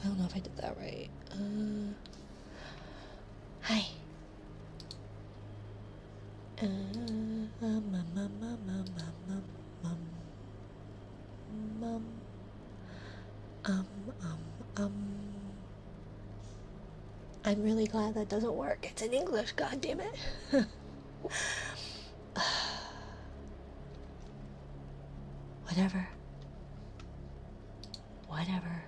I don't know if I did that right. Hi. Mum. Um, um. I'm really glad that doesn't work. It's in English, god damn it. Whatever. Whatever.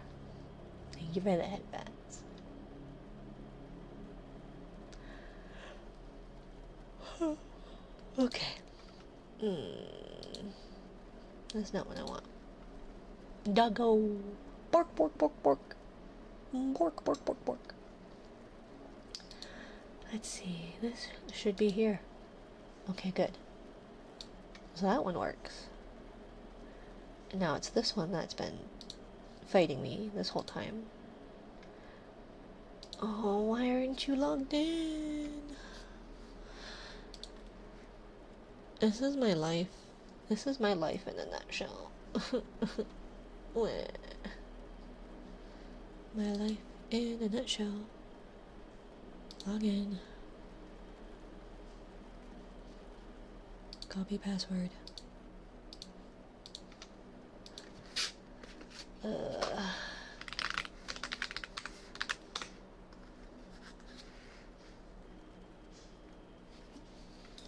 Thank you for the headbands. Okay. That's not what I want. Doggo. Bork, bork, bork, bork. Bork, bork, bork, bork. Let's see. This should be here. Okay, good. So that one works. And now it's this one that's been fighting me this whole time. Oh, why aren't you logged in? This is my life. This is my life in a nutshell. My life in a nutshell. Log in. Copy password.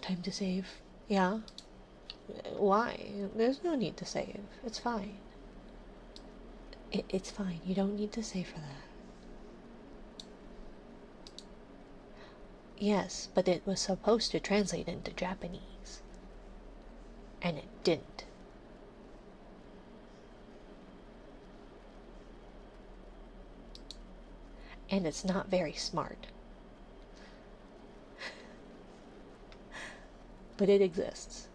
Time to save. Yeah. Why? There's no need to save. It's fine. It's fine. You don't need to save for that. Yes, but it was supposed to translate into Japanese. And it didn't. And it's not very smart. But it exists.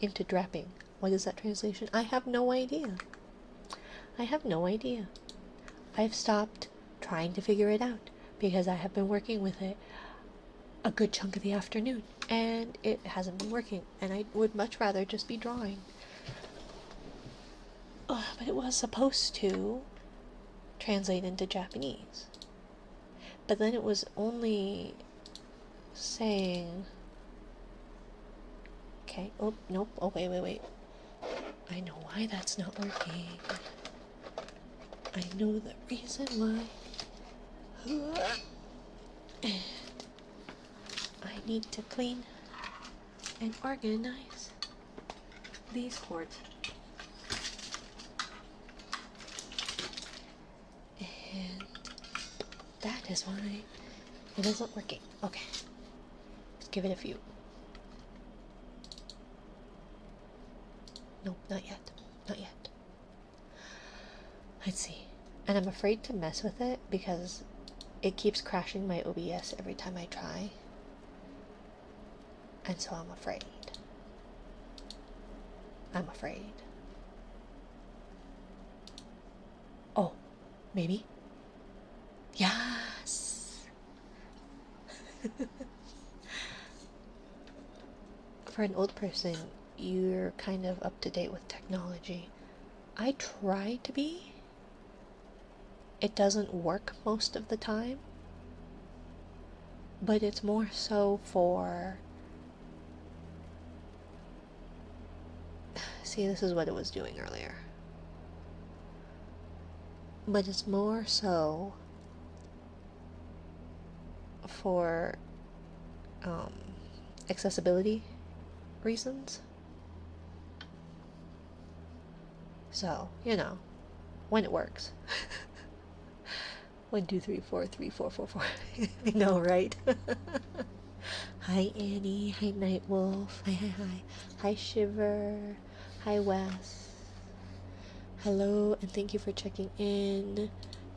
Into drapping. What is that translation? I have no idea. I have no idea. I've stopped trying to figure it out because I have been working with it a good chunk of the afternoon and it hasn't been working, and I would much rather just be drawing. But it was supposed to translate into Japanese, but then it was only saying, okay, oh nope, oh wait, I know why that's not working. I know the reason why. And I need to clean and organize these cords. And that is why it isn't working. Okay, let's give it a few. Nope, not yet. Not yet. Let's see. And I'm afraid to mess with it because it keeps crashing my OBS every time I try. And so I'm afraid. I'm afraid. Oh, maybe? Yes! For an old person, you're kind of up to date with technology. I try to be. It doesn't work most of the time, but it's more so for... See, this is what it was doing earlier. But it's more so for accessibility reasons. So, you know, when it works. 1, 2, 3, 4, 3, 4, 4, 4. I know, right? Hi, Annie. Hi, Nightwolf. Hi. Hi, Shiver. Hi, Wes. Hello, and thank you for checking in,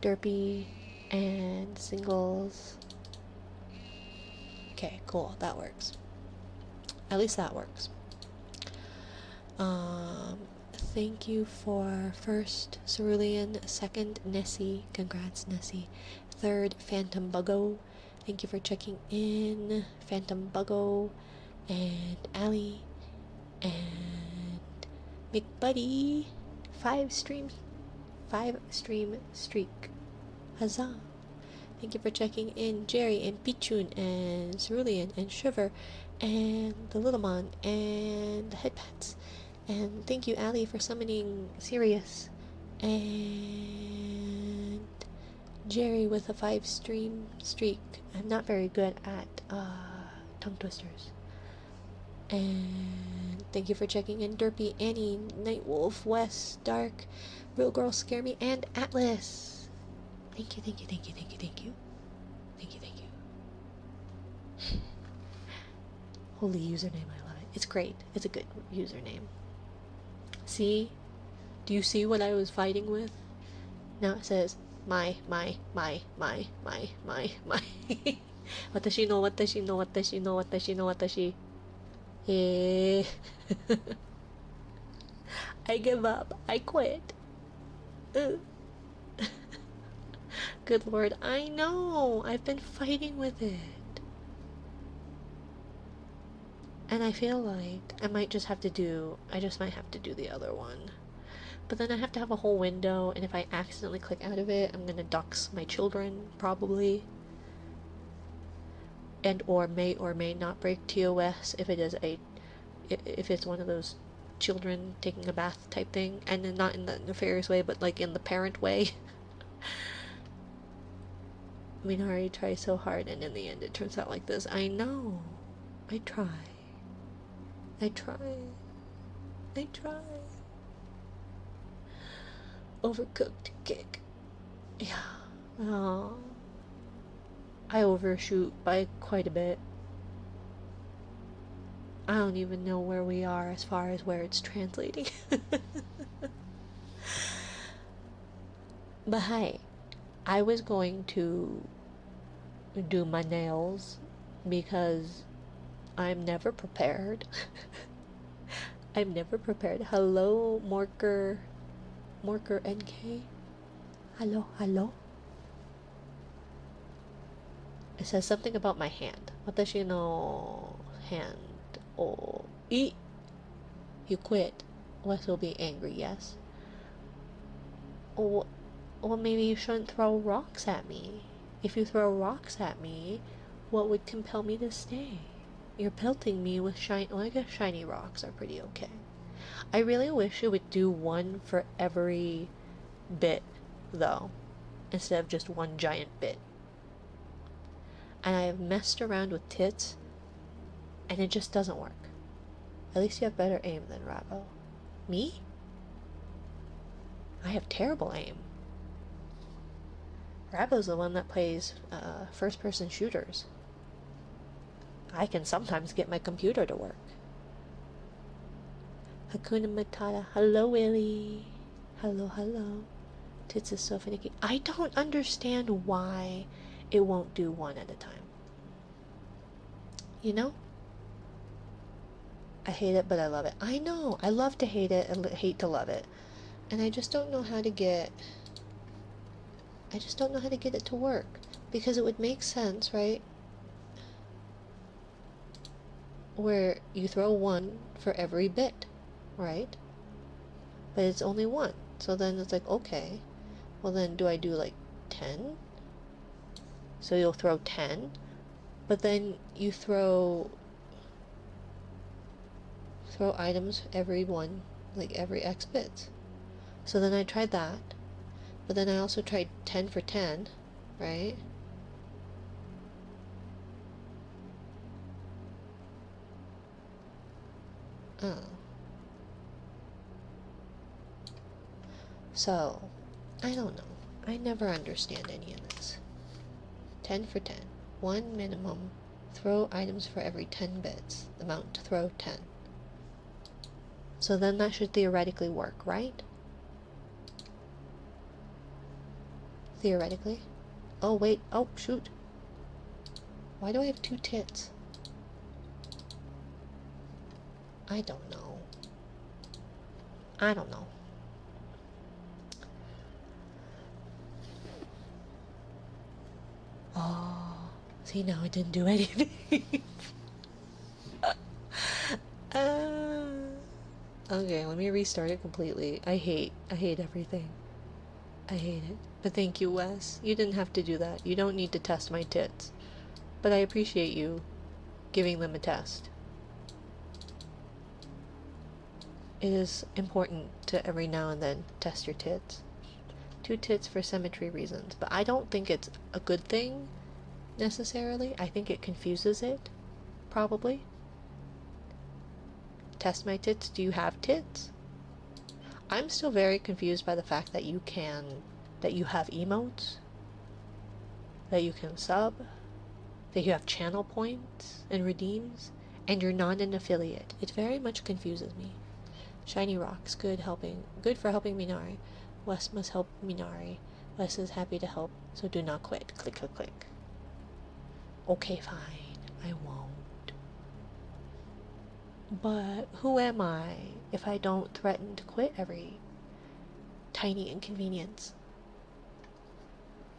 Derpy and Singles. Okay, cool. That works. At least that works. Thank you for first Cerulean, second Nessie, congrats Nessie, third Phantom Buggo, thank you for checking in, Phantom Buggo, and Allie, and McBuddy, 5 stream streak. Huzzah! Thank you for checking in, Jerry and Pichun and Cerulean and Shiver and the Littlemon and the Headpats. And thank you, Ali, for summoning Sirius. And Jerry with a 5 stream streak. I'm not very good at tongue twisters. And thank you for checking in, Derpy, Annie, Nightwolf, Wes, Dark, Real Girl Scare Me, and Atlas. Thank you, thank you, thank you, thank you, thank you. Thank you, thank you. Holy username, I love it. It's great. It's a good username. See? Do you see what I was fighting with? Now it says, my. 私の私の私の私の私. I give up. I quit. Good Lord, I know. I've been fighting with it. And I feel like I might just have to do, I just might have to do the other one. But then I have to have a whole window, and if I accidentally click out of it, I'm gonna dox my children, probably. And or may not break TOS if it is if it's one of those children taking a bath type thing, and then not in the nefarious way, but like in the parent way. Minari tries so hard, and in the end it turns out like this. I know. I try. Overcooked kick. Yeah. Oh. I overshoot by quite a bit. I don't even know where we are as far as where it's translating. But hey, I was going to do my nails because I'm never prepared. I'm never prepared. Hello, Morker NK. Hello. It says something about my hand. Watashi no hand. Oh, you quit. Wes will be angry, yes. Oh, well, maybe you shouldn't throw rocks at me. If you throw rocks at me, what would compel me to stay? You're pelting me with well, I guess shiny rocks are pretty okay. I really wish it would do one for every bit, though, instead of just one giant bit. And I have messed around with tits, and it just doesn't work. At least you have better aim than Rabo. Me? I have terrible aim. Rabo's the one that plays first-person shooters. I can sometimes get my computer to work. Hakuna Matata. Hello, Willie. Hello. Tits is so finicky. I don't understand why it won't do one at a time. You know? I hate it, but I love it. I know. I love to hate it and hate to love it. And I just don't know how to get... I just don't know how to get it to work. Because it would make sense, right? Where you throw one for every bit, right? But it's only one. So then it's like, okay. Well then, do I do like 10? So you'll throw 10. But then you throw items every one, like every X bits. So then I tried that. But then I also tried 10 for 10, right? Oh. So, I don't know. I never understand any of this. 10 for 10. One minimum. Throw items for every 10 bits. Amount to throw 10. So then that should theoretically work, right? Theoretically. Oh, wait. Oh, shoot. Why do I have 2 tits? I don't know. Oh, see, now it didn't do anything. Okay, let me restart it completely. I hate everything. I hate it. But thank you, Wes. You didn't have to do that. You don't need to test my tits. But I appreciate you giving them a test. It is important to every now and then test your tits. 2 tits for symmetry reasons. But I don't think it's a good thing, necessarily. I think it confuses it, probably. Test my tits. Do you have tits? I'm still very confused by the fact that you have emotes, that you can sub, that you have channel points and redeems, and you're not an affiliate. It very much confuses me. Shiny rocks, good for helping Minari. Wes must help Minari. Wes is happy to help, so do not quit. Click, click, click. Okay, fine. I won't. But who am I if I don't threaten to quit every tiny inconvenience?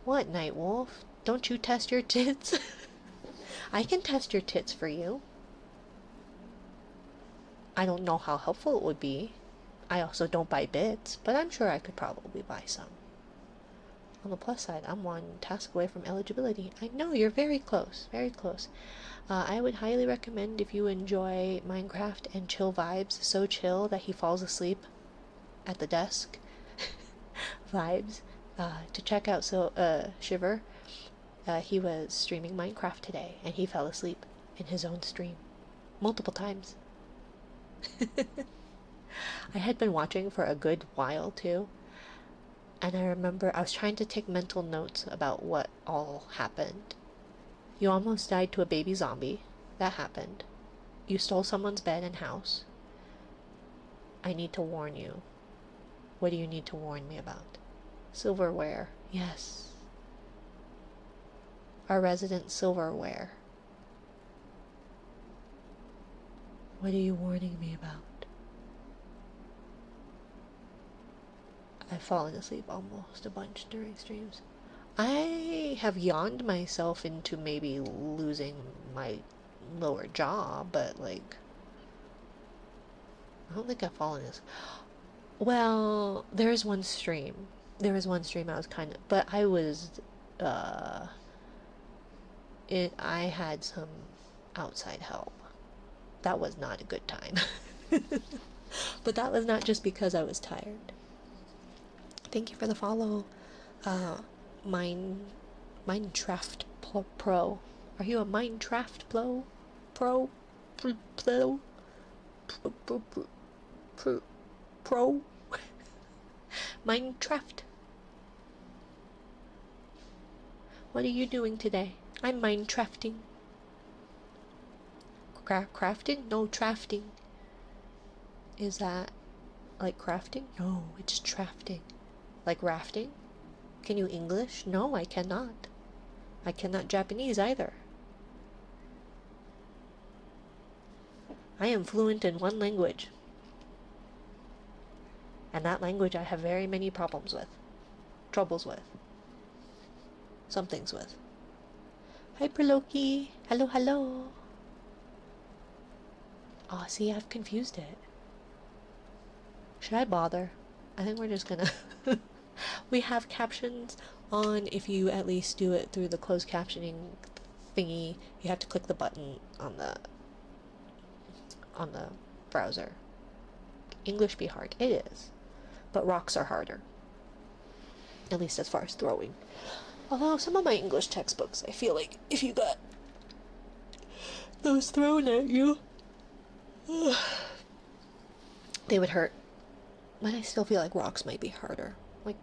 What, Nightwolf? Don't you test your tits? I can test your tits for you. I don't know how helpful it would be. I also don't buy bits, but I'm sure I could probably buy some. On the plus side, I'm one task away from eligibility. I know, you're very close, very close. I would highly recommend, if you enjoy Minecraft and chill vibes, so chill that he falls asleep at the desk vibes, to check out Shiver. He was streaming Minecraft today, and he fell asleep in his own stream multiple times. I had been watching for a good while too, and I remember I was trying to take mental notes about what all happened. You almost died to a baby zombie. That happened. You stole someone's bed and house. I need to warn you. What do you need to warn me about? Silverware. Yes. Our resident silverware. What are you warning me about? I've fallen asleep almost a bunch during streams. I have yawned myself into maybe losing my lower jaw, but like, I don't think I've fallen asleep. Well, there was one stream I was kind of, but I was, I had some outside help. That was not a good time. But that was not just because I was tired. Thank you for the follow. Minecraft Pro. Are you a Minecraft Pro? Pro? Minecraft? What are you doing today? I'm Minecrafting. Crafting? No, trafting. Is that like crafting? No, it's trafting. Like rafting? Can you English? No, I cannot. I cannot Japanese either. I am fluent in one language. And that language I have very many troubles with. Some things with. Hyper Loki. Hello, hello. Oh, see, I've confused it. Should I bother? I think we're just gonna... We have captions on. If you at least do it through the closed captioning thingy, you have to click the button on the browser. English be hard. It is. But rocks are harder. At least as far as throwing. Although some of my English textbooks, I feel like if you got those thrown at you, they would hurt. But I still feel like rocks might be harder. Like,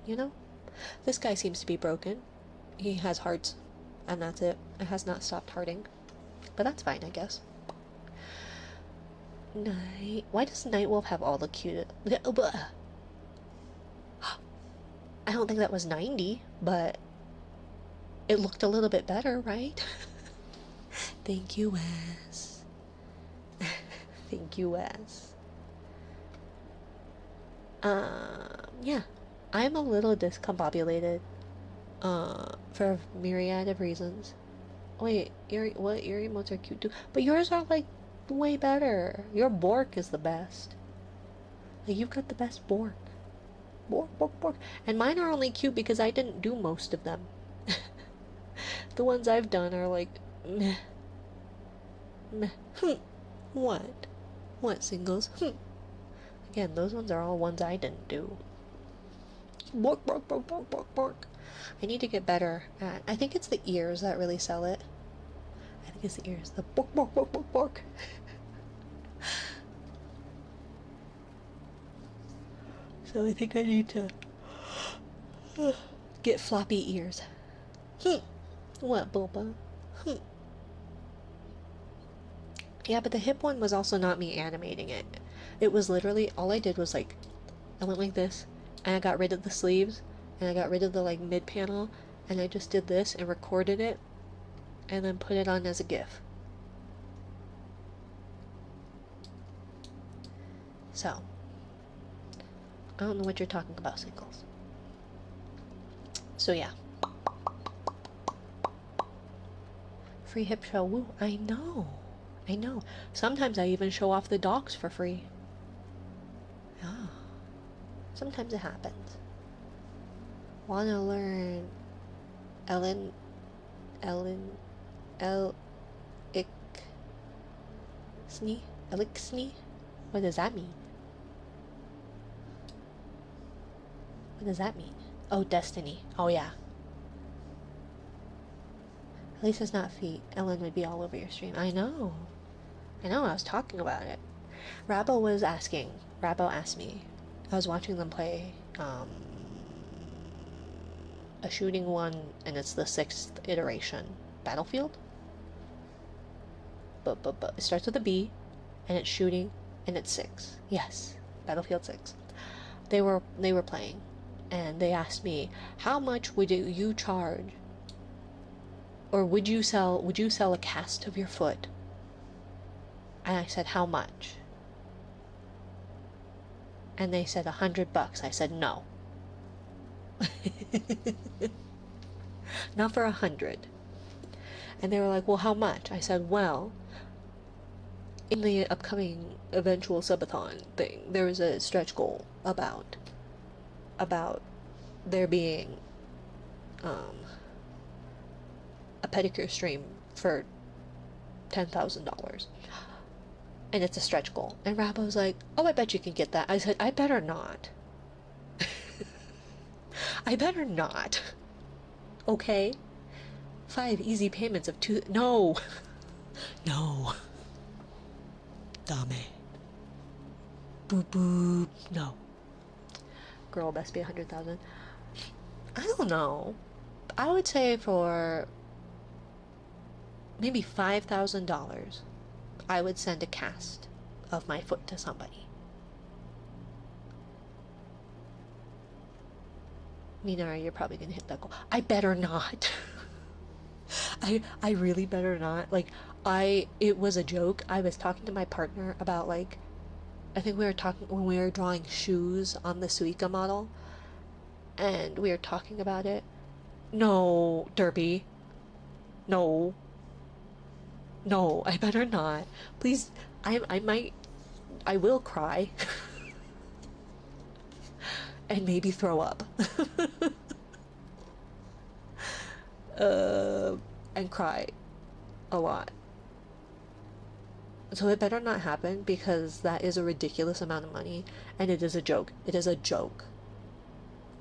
you know? This guy seems to be broken. He has hearts, and that's it. It has not stopped hearting. But that's fine, I guess. Why does Nightwolf have all the cutest... I don't think that was 90, but it looked a little bit better, right? Thank you, Wes. Thank you, Wes. Yeah. I'm a little discombobulated, for a myriad of reasons. Wait, your emotes are cute too, but yours are like way better. Your Bork is the best. Like, you've got the best Bork. Bork, Bork, Bork. And mine are only cute because I didn't do most of them. The ones I've done are like, meh, meh. What? What, singles? Again, those ones are all ones I didn't do. Bork, bork, bork, bork, bork, bork. I need to get better at, I think it's the ears that really sell it. I think it's the ears. The bork, bork, bork, bork, bork. So I think I need to get floppy ears. What, Bulba? Yeah, but the hip one was also not me animating it. It was literally, all I did was like, I went like this, and I got rid of the sleeves, and I got rid of the like mid panel, and I just did this and recorded it, and then put it on as a GIF. So, I don't know what you're talking about, singles. So yeah. Free hip show, woo, I know. I know. Sometimes I even show off the dogs for free. Yeah. Sometimes it happens. Wanna learn Elixni? Elixni? What does that mean? What does that mean? Oh, Destiny. Oh, yeah. At least it's not feet. Ellen would be all over your stream. I know. I know, I was talking about it. Rabo was asking. Rabo asked me. I was watching them play a shooting one, and it's the 6th iteration. Battlefield? But it starts with a B, and it's shooting, and it's 6. Yes, Battlefield 6. They were playing, and they asked me, how much would you charge, or would you sell a cast of your foot? And I said, how much? And they said $100. I said no. Not for 100. And they were like, well, how much? I said, well, in the upcoming eventual subathon thing, there was a stretch goal about there being a pedicure stream for $10,000. And it's a stretch goal. And Rabo was like, oh, I bet you can get that. I said, I better not. I better not. Okay? 5 easy payments of 2. No. No. Dame. Boop boop. No. Girl, best be 100,000. I don't know. I would say for maybe $5,000, I would send a cast of my foot to somebody. Minara, you're probably gonna hit that goal. I better not. I really better not. Like, it was a joke. I was talking to my partner about, like, I think we were talking when we were drawing shoes on the Suica model, and we were talking about it. No, Derby. No. No, I better not. Please, I will cry. And maybe throw up. And cry a lot. So it better not happen, because that is a ridiculous amount of money, and it is a joke. It is a joke.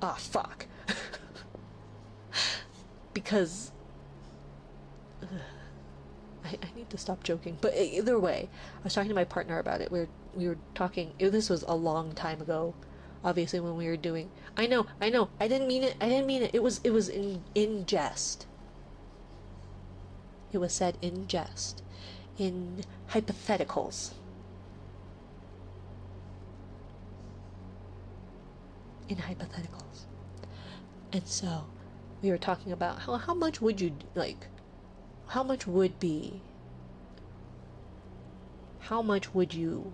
Ah, fuck. Because I need to stop joking. But either way, I was talking to my partner about it. We were talking. This was a long time ago. Obviously, when we were doing. I know. I didn't mean it. It was in jest. It was said in jest, in hypotheticals. In hypotheticals. And so, we were talking about how much would you like. How much would you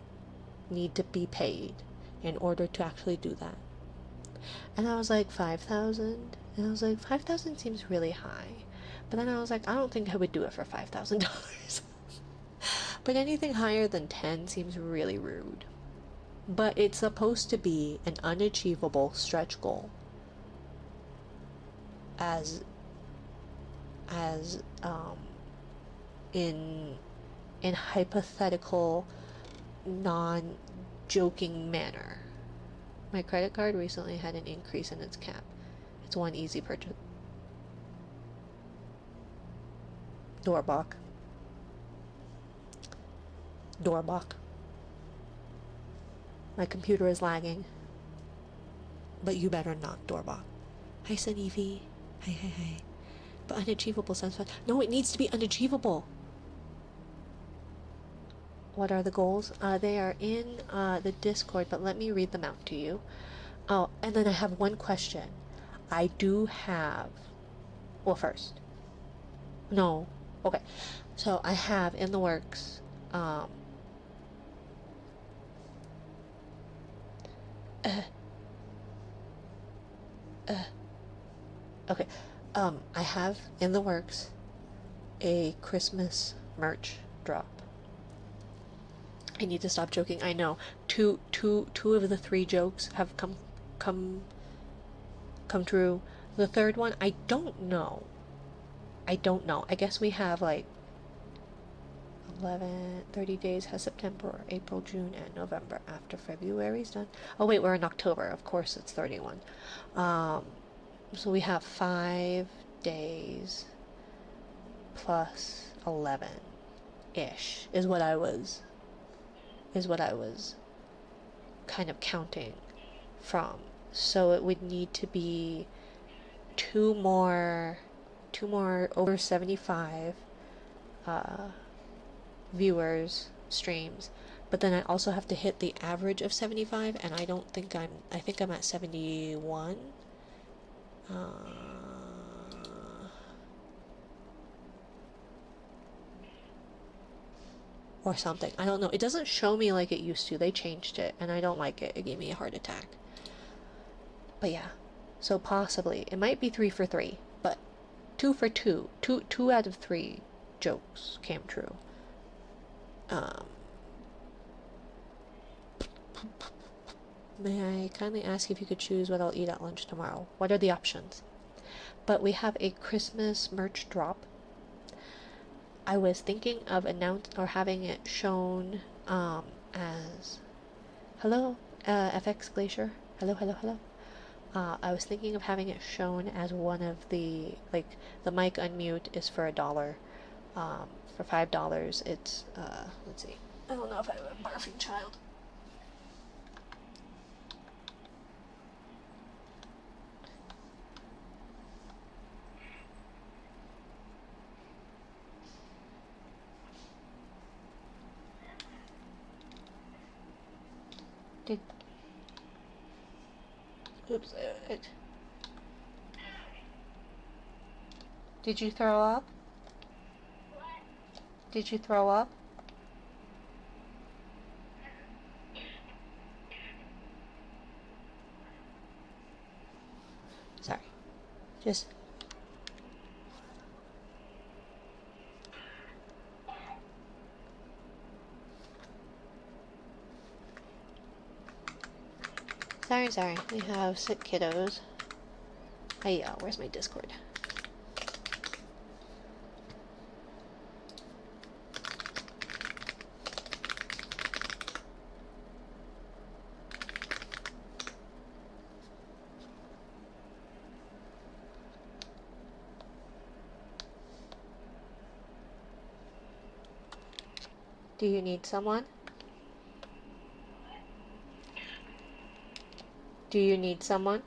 need to be paid in order to actually do that? And I was like, 5,000. And I was like, 5,000 seems really high. But then I was like, I don't think I would do it for $5,000. But anything higher than 10 seems really rude. But it's supposed to be an unachievable stretch goal. As in hypothetical, non-joking manner. My credit card recently had an increase in its cap. It's one easy purchase. Doorbach. My computer is lagging. But you better not, Doorbach. Hi, Sunnivi. Hi. But unachievable sounds fun. No, it needs to be unachievable. What are the goals? They are in the Discord, but let me read them out to you. Oh, and then I have one question. I do have... Well, first. No. Okay. So I have in the works... Okay. I have in the works a Christmas merch drop. I need to stop joking. I know. Two of the 3 jokes have come true. The third one, I don't know. I guess we have like 30 days has September, April, June, and November after February's done. Oh wait, we're in October. Of course it's 31. So we have 5 days plus 11-ish is what I was kind of counting from. So it would need to be two more over 75 viewers streams, but then I also have to hit the average of 75, and I think I'm at 71. Or something. I don't know. It doesn't show me like it used to. They changed it, and I don't like it. It gave me a heart attack. But yeah. So possibly. It might be 3 for 3, but 2 for 2. Two out of 3 jokes came true. May I kindly ask if you could choose what I'll eat at lunch tomorrow? What are the options? But we have a Christmas merch drop. I was thinking of having it shown as hello, FX Glacier. Hello. I was thinking of having it shown as one of the, like, the mic unmute is for $1. For $5, it's let's see. I don't know if I have a barfing child. Oops, did you throw up? Did you throw up? Sorry. Just... Sorry. We have sick kiddos. Hey, where's my Discord? Do you need someone? Do you need someone?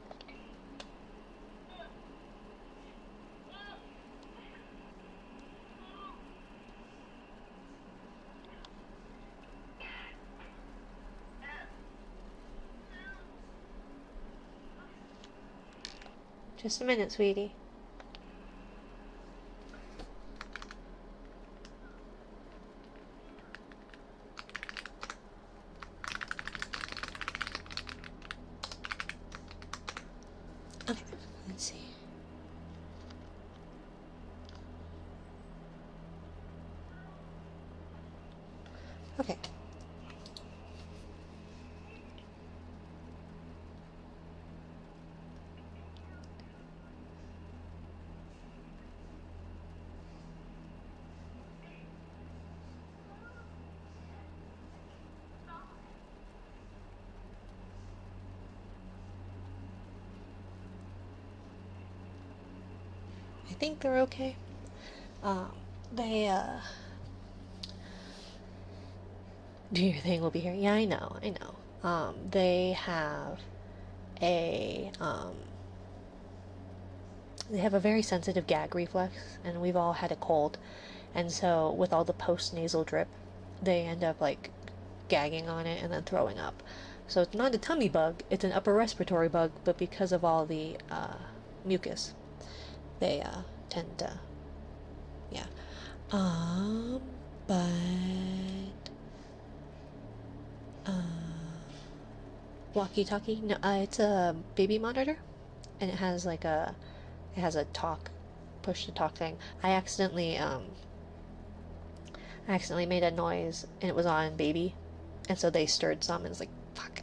Just a minute, sweetie. Okay, let's see. Okay. I think they're okay. Um, they, do your thing, will be here. Yeah, I know, I know. They have a, they have a very sensitive gag reflex, and we've all had a cold. And so, with all the post nasal drip, they end up like gagging on it and then throwing up. So, it's not a tummy bug, it's an upper respiratory bug, but because of all the mucus, they tend to, yeah. Um, but walkie-talkie? No, it's a baby monitor, and it has like it has a talk, push to talk thing. I accidentally made a noise, and it was on baby, and so they stirred some, and it's like, fuck.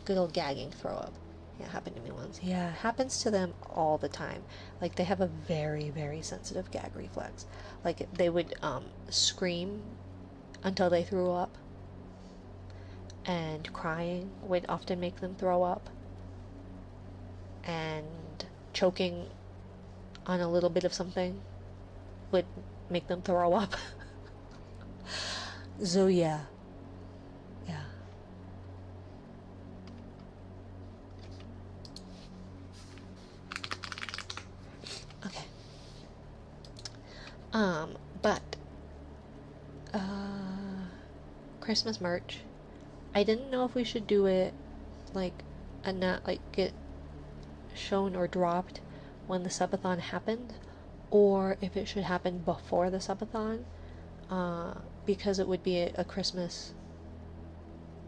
Good old gagging throw up. Yeah, it happened to me once. Yeah, it happens to them all the time. Like, they have a very, very sensitive gag reflex. Like, they would scream until they threw up, and crying would often make them throw up, and choking on a little bit of something would make them throw up. So, yeah. Yeah. Okay. But Christmas merch. I didn't know if we should do it like and not like get shown or dropped when the subathon happened, or if it should happen before the subathon, because it would be a Christmas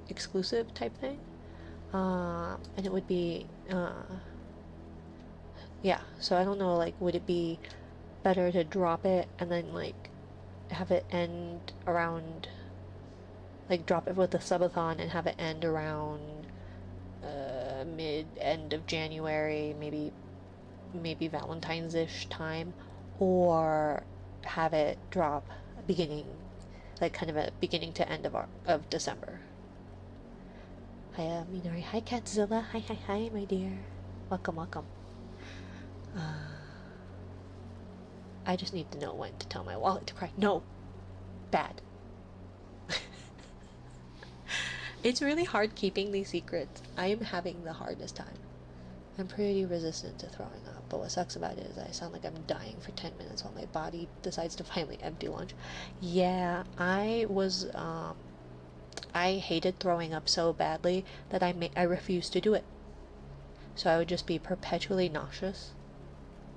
exclusive type thing, and it would be yeah. So I don't know, like, would it be better to drop it and then like have it end around, like drop it with the subathon and have it end around mid end of January, maybe Valentine's-ish time, or have it drop beginning, like kind of a beginning to end of December. Hi, Minori. Hi, Catzilla. Hi, hi, hi, my dear. Welcome, welcome. I just need to know when to tell my wallet to cry. No, bad. It's really hard keeping these secrets. I am having the hardest time. I'm pretty resistant to throwing up, but what sucks about it is I sound like I'm dying for 10 minutes while my body decides to finally empty lunch. Yeah, I hated throwing up so badly that I refused to do it. So I would just be perpetually nauseous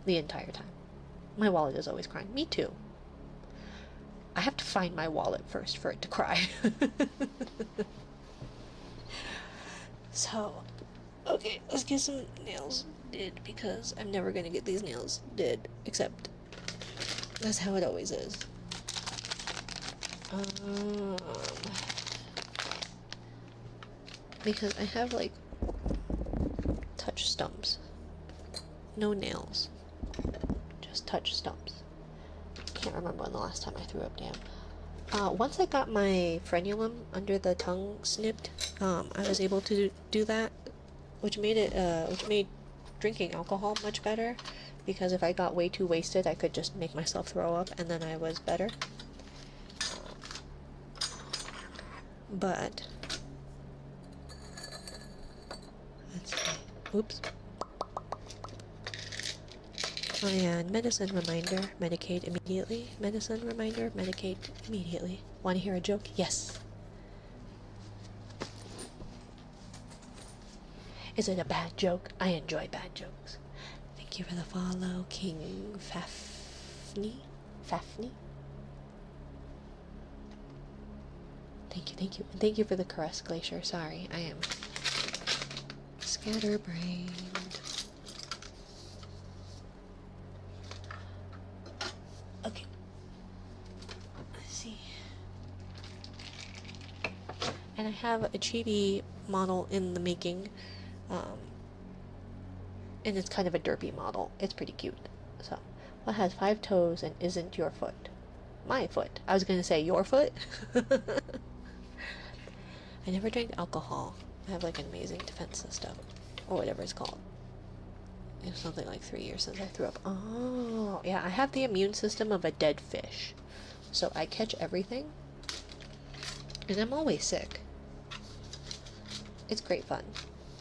the entire time. My wallet is always crying. Me too. I have to find my wallet first for it to cry. So, okay, let's get some nails did, because I'm never gonna get these nails did, except that's how it always is. Because I have like touch stumps, no nails, just touch stumps. Can't remember when the last time I threw up. Damn. Once I got my frenulum under the tongue snipped, I was able to do that, which made drinking alcohol much better, because if I got way too wasted, I could just make myself throw up, and then I was better. But let's see. Oops. Oh yeah, and medicine reminder, medicate immediately. Medicine reminder, medicate immediately. Want to hear a joke? Yes. Is it a bad joke? I enjoy bad jokes. Thank you for the follow, King Fafney. Fafney? Thank you, thank you. And thank you for the caress, Glacier. Sorry, I am scatterbrained. Okay. Let's see. And I have a chibi model in the making, and it's kind of a derpy model. It's pretty cute. So, what has 5 toes and isn't your foot? My foot. I was gonna say your foot. I never drank alcohol. I have like an amazing defense system, or whatever it's called. It was something like 3 years since I threw up. Oh, yeah, I have the immune system of a dead fish. So I catch everything, and I'm always sick. It's great fun.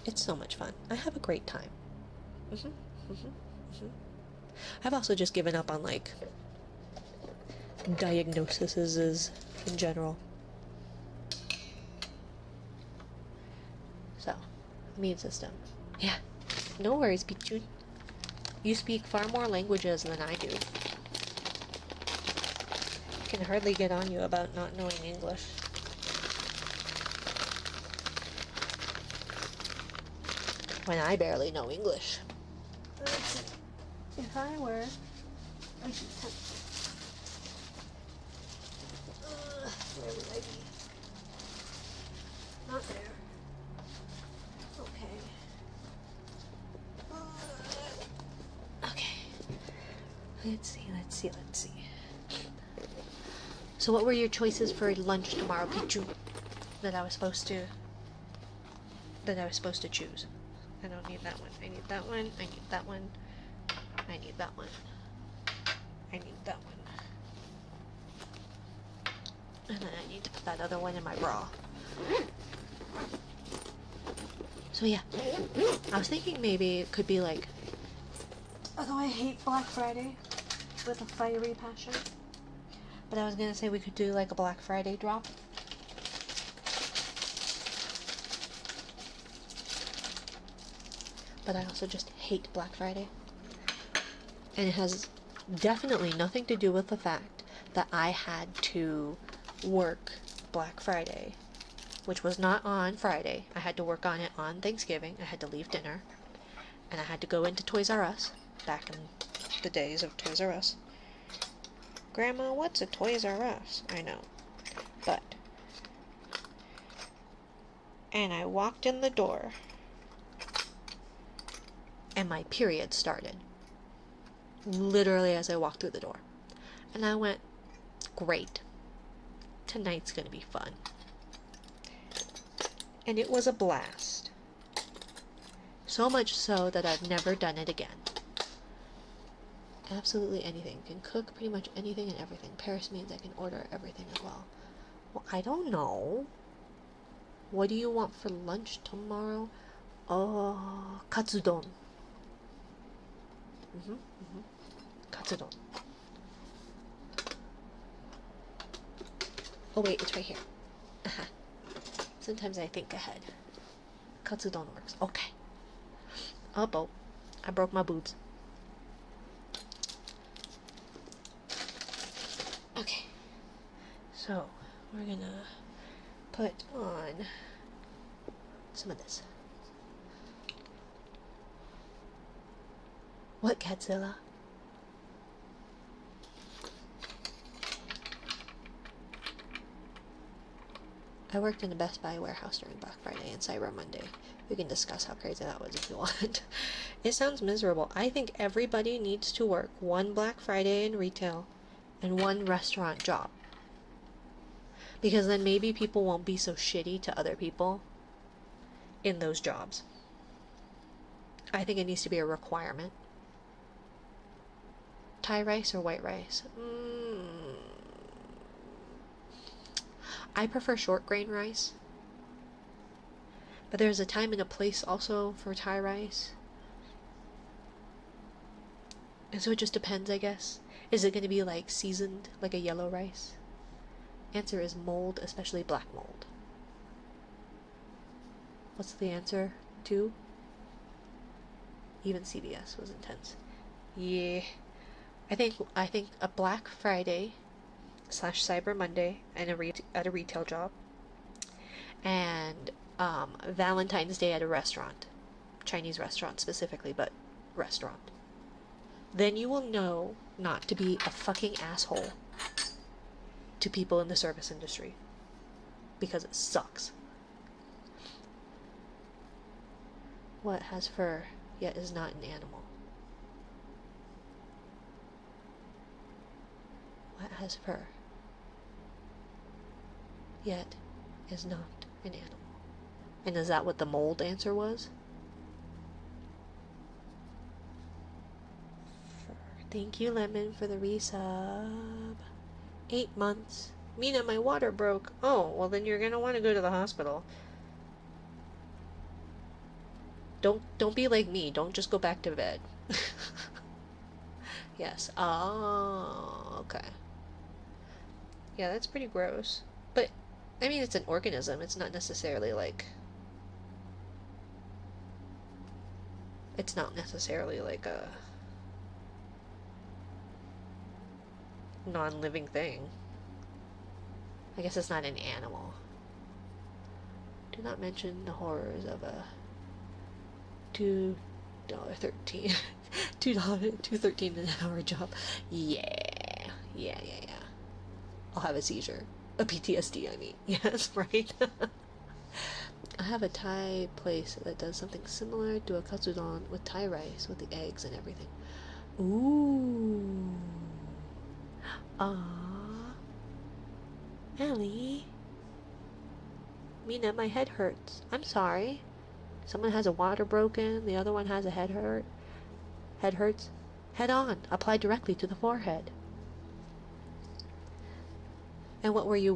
It's so much fun. I have a great time. I've also just given up on like diagnoses in general. So, immune system. Yeah. No worries, Pichu. You speak far more languages than I do. I can hardly get on you about not knowing English. When I barely know English. Let's see. If I were... I should where would I be? Not there. Okay. Okay. Let's see. So what were your choices for lunch tomorrow, Pichu? That I was supposed to choose. I don't need that one. I need that one. I need that one. I need that one. I need that one. And then I need to put that other one in my bra. So yeah, I was thinking maybe it could be like, although I hate Black Friday with a fiery passion, but I was gonna say we could do like a Black Friday drop. But I also just hate Black Friday. And it has definitely nothing to do with the fact that I had to work Black Friday, which was not on Friday. I had to work on it on Thanksgiving. I had to leave dinner, and I had to go into Toys R Us, back in the days of Toys R Us. Grandma, what's a Toys R Us? I know. But, and I walked in the door, and my period started. Literally as I walked through the door. And I went, great. Tonight's gonna be fun. And it was a blast. So much so that I've never done it again. Absolutely anything. Can cook pretty much anything and everything. Paris means I can order everything as well. Well, I don't know. What do you want for lunch tomorrow? Oh, katsudon. Katsudon. Oh wait, it's right here. Sometimes I think ahead. Katsudon works. Okay. Oh, I broke my boobs. Okay. So, we're gonna put on some of this. What, Godzilla? I worked in a Best Buy warehouse during Black Friday and Cyber Monday. We can discuss how crazy that was if you want. It sounds miserable. I think everybody needs to work one Black Friday in retail and one restaurant job. Because then maybe people won't be so shitty to other people in those jobs. I think it needs to be a requirement. Thai rice or white rice? I prefer short grain rice. But there's a time and a place also for Thai rice. And so it just depends, I guess. Is it going to be like seasoned, like a yellow rice? Answer is mold, especially black mold. What's the answer? 2? Even CVS was intense. Yeah. I think a Black Friday / Cyber Monday and at a retail job, and Valentine's Day at a restaurant, Chinese restaurant specifically, but restaurant. Then you will know not to be a fucking asshole to people in the service industry, because it sucks. What has fur, yet is not an animal? What has fur, yet is not an animal? And is that what the mold answer was? Fur. Thank you, Lemon, for the resub. 8 months. Mina, my water broke. Oh, well then you're gonna want to go to the hospital. Don't be like me. Don't just go back to bed. Yes. Oh, okay. Yeah, that's pretty gross. But I mean, it's an organism. It's not necessarily like a non-living thing. I guess it's not an animal. Do not mention the horrors of a $2.13 $2.13 an hour job. Yeah. I'll have a seizure. A PTSD, I mean. Yes, right? I have a Thai place that does something similar to a katsudon with Thai rice with the eggs and everything. Ooh. Ah. Ellie. Mina, my head hurts. I'm sorry. Someone has a water broken, the other one has a head hurt. Head hurts. Head on. Apply directly to the forehead. And what were you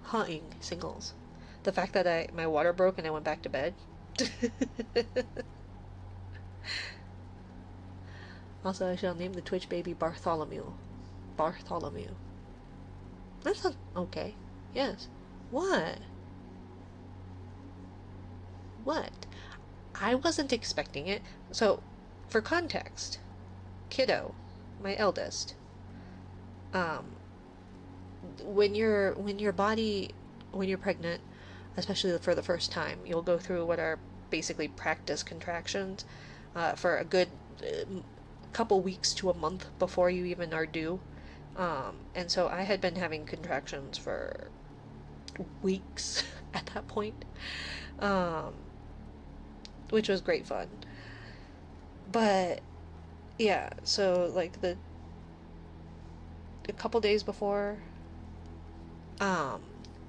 hunting, singles? The fact that my water broke and I went back to bed? Also, I shall name the Twitch baby Bartholomew. Bartholomew. That's not okay. Yes. What? What? I wasn't expecting it. So, for context, kiddo, my eldest, when you're pregnant, especially for the first time, you'll go through what are basically practice contractions for a good couple weeks to a month before you even are due. And so I had been having contractions for weeks at that point, which was great fun. But yeah, so like a couple days before,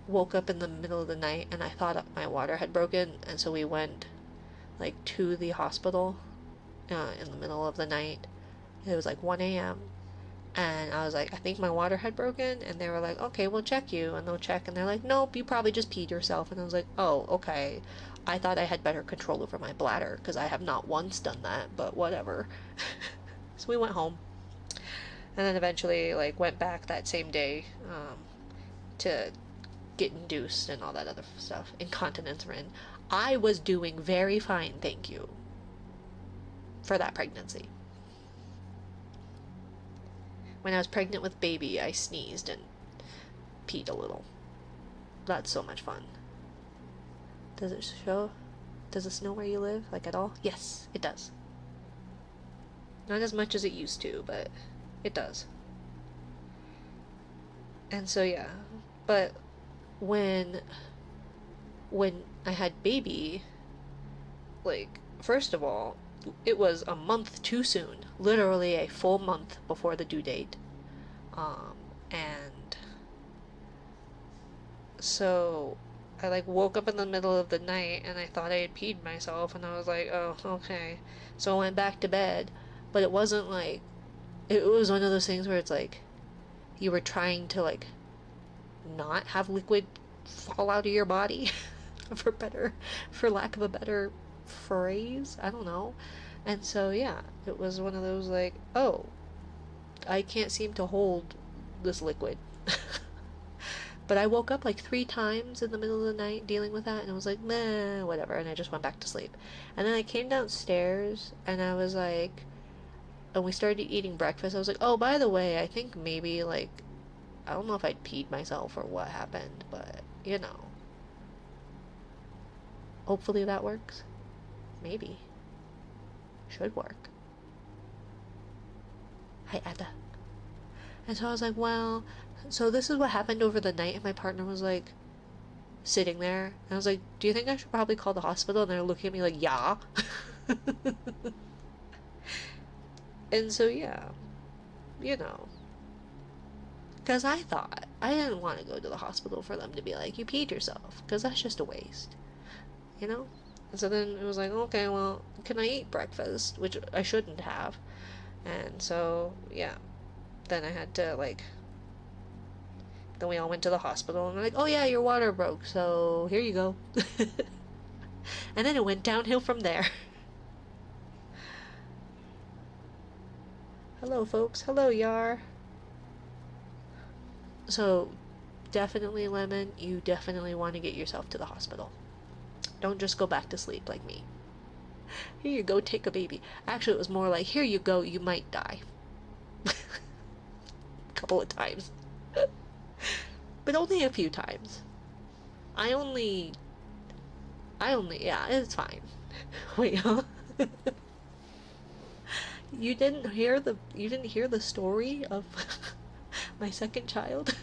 woke up in the middle of the night and I thought my water had broken, and so we went like to the hospital in the middle of the night. It was like 1 a.m. and I was like, I think my water had broken, and they were like, okay, we'll check you. And they'll check and they're like, nope, you probably just peed yourself. And I was like, oh, okay. I thought I had better control over my bladder because I have not once done that, but whatever. So we went home and then eventually like went back that same day to get induced and all that other stuff. Incontinence rin. I was doing very fine, thank you, for that pregnancy. When I was pregnant with baby, I sneezed and peed a little. That's so much fun. Does it show? Does it snow where you live? Like at all? Yes, it does. Not as much as it used to, but it does. And so yeah. But when I had baby, like, first of all, it was a month too soon. Literally a full month before the due date. And so I like woke up in the middle of the night and I thought I had peed myself, and I was like, oh, okay. So I went back to bed, but it wasn't like, it was one of those things where it's like you were trying to like not have liquid fall out of your body for lack of a better phrase. I don't know. And so yeah, it was one of those like, oh, I can't seem to hold this liquid. But I woke up like 3 times in the middle of the night dealing with that, and I was like, meh, whatever, and I just went back to sleep. And then I came downstairs, and I was like, and we started eating breakfast. I was like, oh, by the way, I think maybe, like, I don't know if I'd peed myself or what happened, but, you know. Hopefully that works. Maybe. Should work. Hi, Ada. And so I was like, well, so this is what happened over the night, and my partner was like, sitting there. And I was like, do you think I should probably call the hospital? And they're looking at me like, yeah. And so, yeah, you know. Because I thought, I didn't want to go to the hospital for them to be like, you peed yourself. Because that's just a waste, you know? And so then it was like, okay, well, can I eat breakfast? Which I shouldn't have. And so, yeah. Then I had to, like, then we all went to the hospital and they're like, oh yeah, your water broke, so here you go. And then it went downhill from there. Hello, folks. Hello, Yar. So, definitely, Lemon, you definitely want to get yourself to the hospital. Don't just go back to sleep like me. Here you go, take a baby. Actually, it was more like, here you go, you might die. A couple of times. But only a few times. I only, yeah, it's fine. Wait, huh? You didn't hear the story of my second child?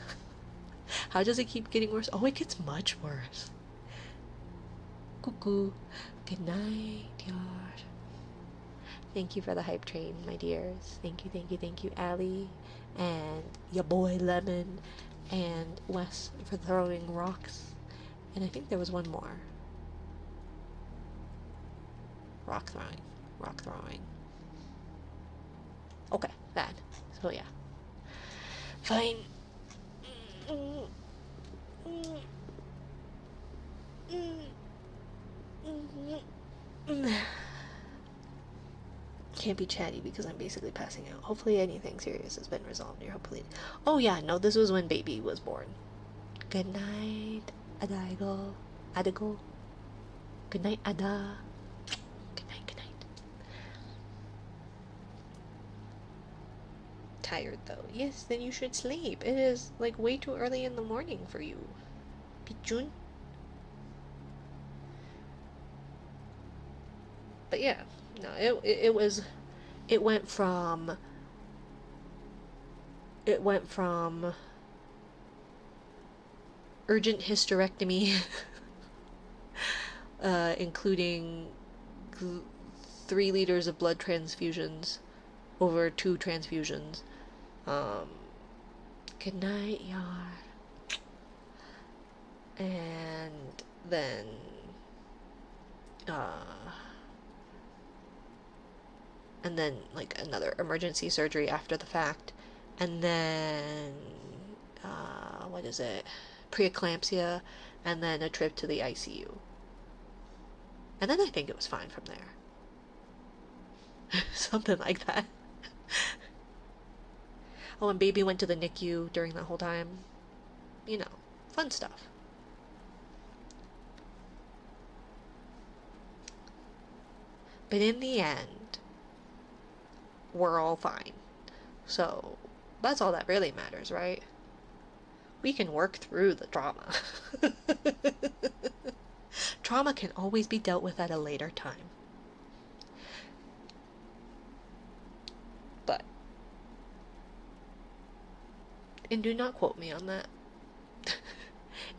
How does it keep getting worse? Oh, it gets much worse. Cuckoo. Good night, yar. Thank you for the hype train, my dears. Thank you, thank you, thank you, Allie, and your boy Lemon, and Wes for throwing rocks. And I think there was one more. Rock throwing. Rock throwing. Okay, bad. So yeah. Fine. Can't be chatty because I'm basically passing out. Hopefully anything serious has been resolved here. Hopefully. Oh yeah, no, this was when baby was born. Good night, Adaigo. Adigo. Good night, Ada. Good night, good night. Tired though. Yes, then you should sleep. It is like way too early in the morning for you. Pichun. But yeah, no, it was it went from urgent hysterectomy, including 3 liters of blood transfusions over 2 transfusions. Good night, yar. And then like another emergency surgery after the fact, and then what is it, preeclampsia, and then a trip to the ICU, and then I think it was fine from there. Something like that. Oh, and baby went to the NICU during that whole time. You know, fun stuff. But in the end, we're all fine. So that's all that really matters, right? We can work through the trauma. Trauma can always be dealt with at a later time. But, and do not quote me on that.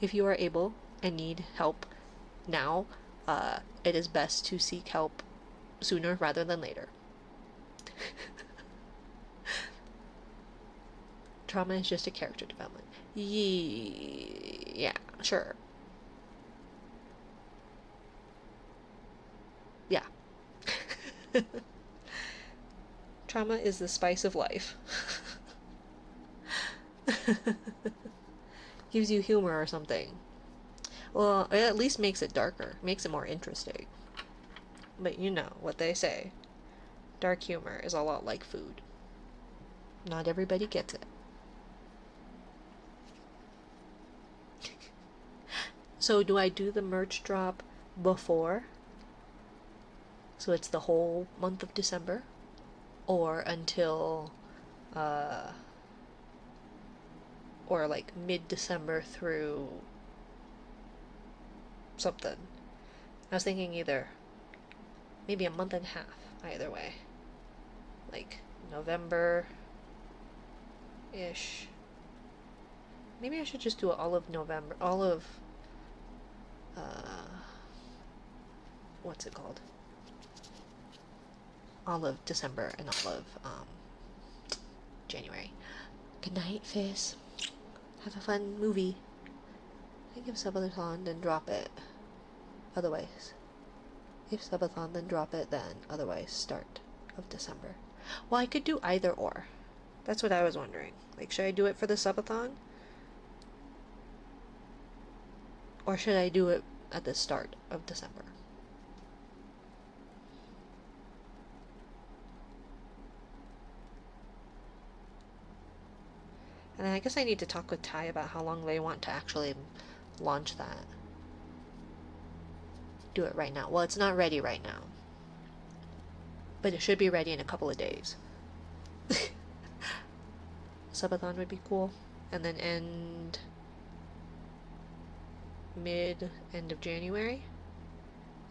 If you are able and need help now, it is best to seek help sooner rather than later. Trauma is just a character development. Yeah, sure. Yeah. Trauma is the spice of life. Gives you humor or something. Well, it at least makes it darker, makes it more interesting. But you know what they say. Dark humor is a lot like food. Not everybody gets it. So do I do the merch drop before? So it's the whole month of December? Or until, or like mid-December through something. I was thinking either maybe a month and a half, either way. Like November-ish. Maybe I should just do all of November, all of what's it called? All of December and all of January. Good night, Fizz. Have a fun movie. I give Subathon, then drop it. Otherwise, if Subathon, then drop it, then otherwise start of December. Well, I could do either or. That's what I was wondering. Like, should I do it for the Subathon? Or should I do it at the start of December? And I guess I need to talk with Ty about how long they want to actually launch that. Do it right now. Well, it's not ready right now. But it should be ready in a couple of days. Subathon would be cool. And then end end of January.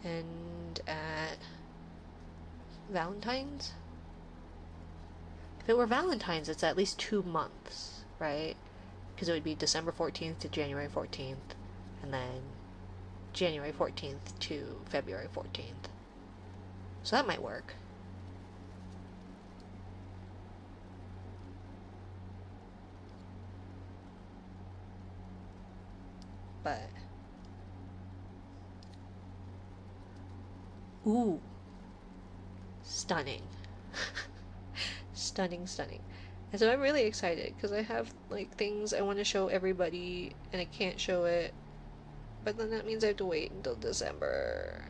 And at Valentine's? If it were Valentine's, it's at least 2 months, right? Because it would be December 14th to January 14th, and then January 14th to February 14th. So that might work. But ooh, stunning. Stunning. And so I'm really excited because I have like things I want to show everybody and I can't show it. But then that means I have to wait until December.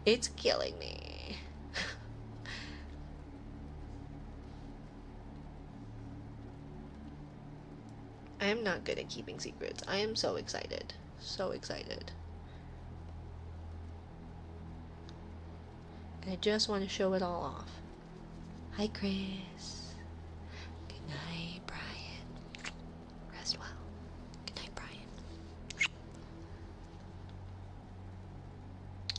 It's killing me. I am not good at keeping secrets. I am so excited. So excited. And I just want to show it all off. Hi, Chris. Good night, Brian. Rest well. Good night, Brian.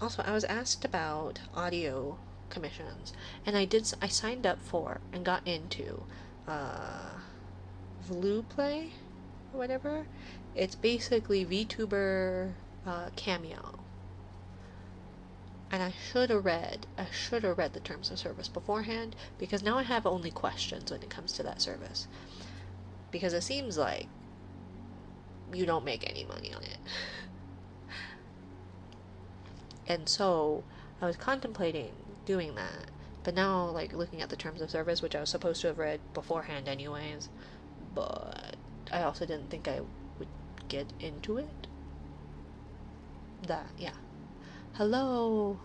Also, I was asked about audio commissions, and I signed up for and got into Play or whatever. It's basically VTuber Cameo. And I should have read the terms of service beforehand, because now I have only questions when it comes to that service. Because it seems like you don't make any money on it. And so I was contemplating doing that, but now like looking at the terms of service, which I was supposed to have read beforehand anyways, but I also didn't think I would get into it. Yeah. Hello,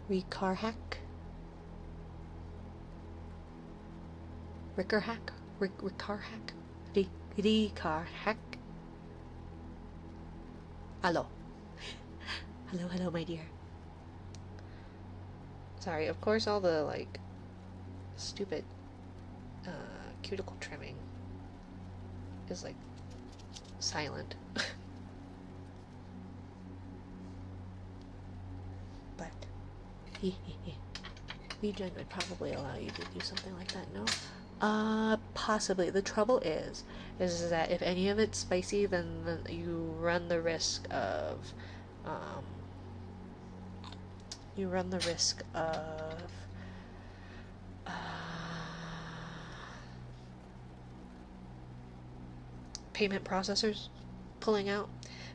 Ricker Hack. Hello. Hello, my dear. Sorry, of course all the like stupid cuticle trimming is like silent. But Legion would probably allow you to do something like that, no? Possibly. The trouble is that if any of it's spicy, then you run the risk of payment processors pulling out,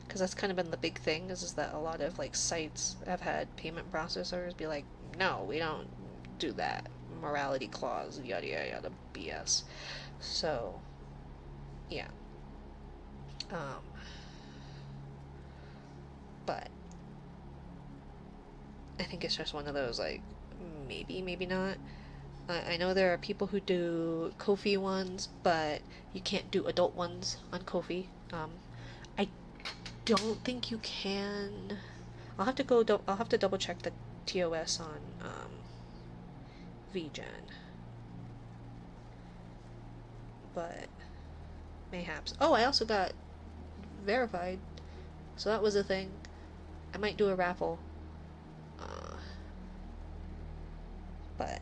because that's kind of been the big thing, is that a lot of like sites have had payment processors be like, no, we don't do that, morality clause, yada yada yada BS. So yeah, but I think it's just one of those like maybe not. I know there are people who do Ko-fi ones, but you can't do adult ones on Ko-fi. I don't think you can. I'll have to double check the TOS on VGen. But mayhaps. Oh, I also got verified, so that was a thing. I might do a raffle. But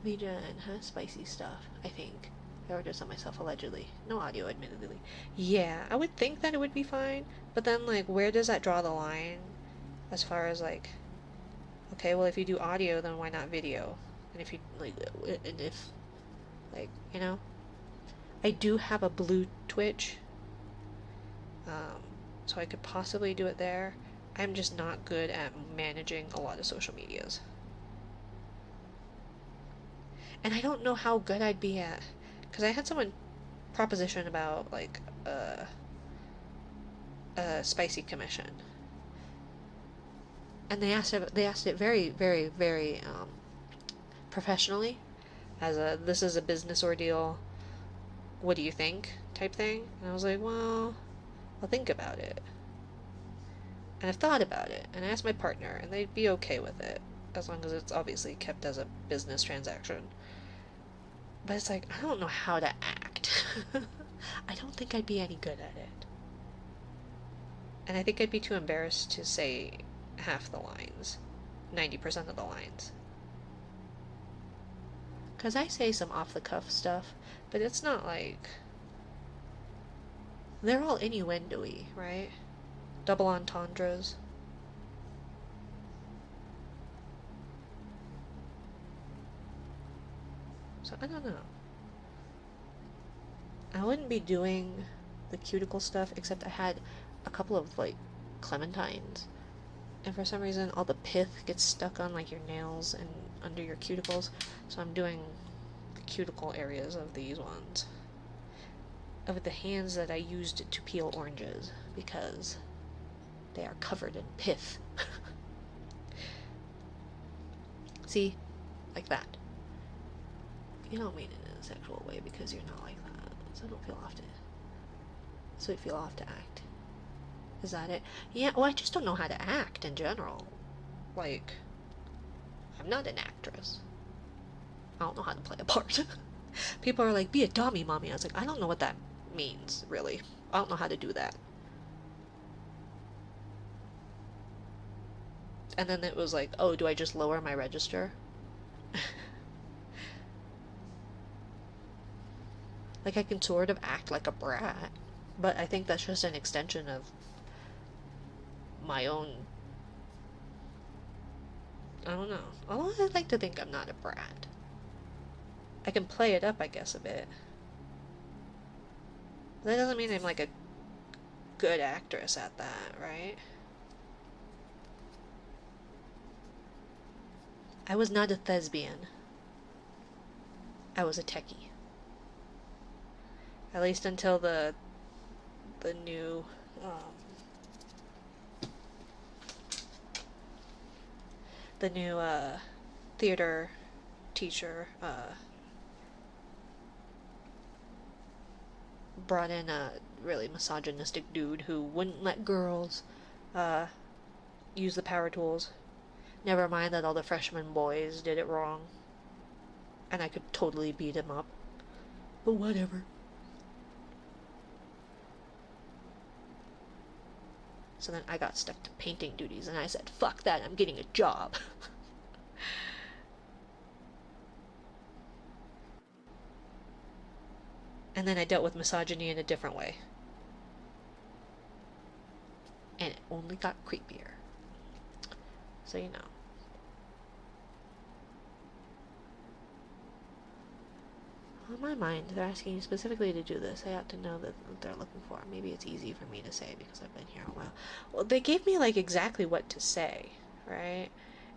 Vegan has spicy stuff, I think. I ordered some myself, allegedly. No audio, admittedly. Yeah, I would think that it would be fine, but then, like, where does that draw the line? As far as, like, okay, well, if you do audio, then why not video? And if you, like, and if, like, you know? I do have a blue Twitch, so I could possibly do it there. I'm just not good at managing a lot of social medias. And I don't know how good I'd be at, because I had someone proposition about, like, a spicy commission. And they asked it very, very, very, professionally, as a, this is a business ordeal, what do you think, type thing. And I was like, well, I'll think about it. And I've thought about it, and I asked my partner, and they'd be okay with it, as long as it's obviously kept as a business transaction. But it's like, I don't know how to act. I don't think I'd be any good at it. And I think I'd be too embarrassed to say half the lines, 90% of the lines. Because I say some off-the-cuff stuff, but it's not like... They're all innuendo-y, right? Double entendres. So, I don't know. I wouldn't be doing the cuticle stuff, except I had a couple of, like, clementines. And for some reason, all the pith gets stuck on, like, your nails and under your cuticles. So I'm doing the cuticle areas of these ones. Of the hands that I used to peel oranges, because they are covered in pith. See? Like that. You don't mean it in a sexual way because you're not like that. So don't feel off to... So you feel off to act. Is that it? Yeah, well, I just don't know how to act in general. Like, I'm not an actress. I don't know how to play a part. People are like, be a dummy, mommy. I was like, I don't know what that means, really. I don't know how to do that. And then it was like, oh, do I just lower my register? Like, I can sort of act like a brat, but I think that's just an extension of my own... I don't know. Although I like to think I'm not a brat. I can play it up, I guess, a bit. That doesn't mean I'm like a good actress at that, right? I was not a thespian. I was a techie. At least until the new theater teacher brought in a really misogynistic dude who wouldn't let girls use the power tools. Never mind that all the freshman boys did it wrong. And I could totally beat him up. But whatever. So then I got stuck to painting duties, and I said, fuck that, I'm getting a job. And then I dealt with misogyny in a different way. And it only got creepier. So you know. On my mind, they're asking you specifically to do this. I ought to know that what they're looking for. Maybe it's easy for me to say because I've been here a while. Well, they gave me, like, exactly what to say, right?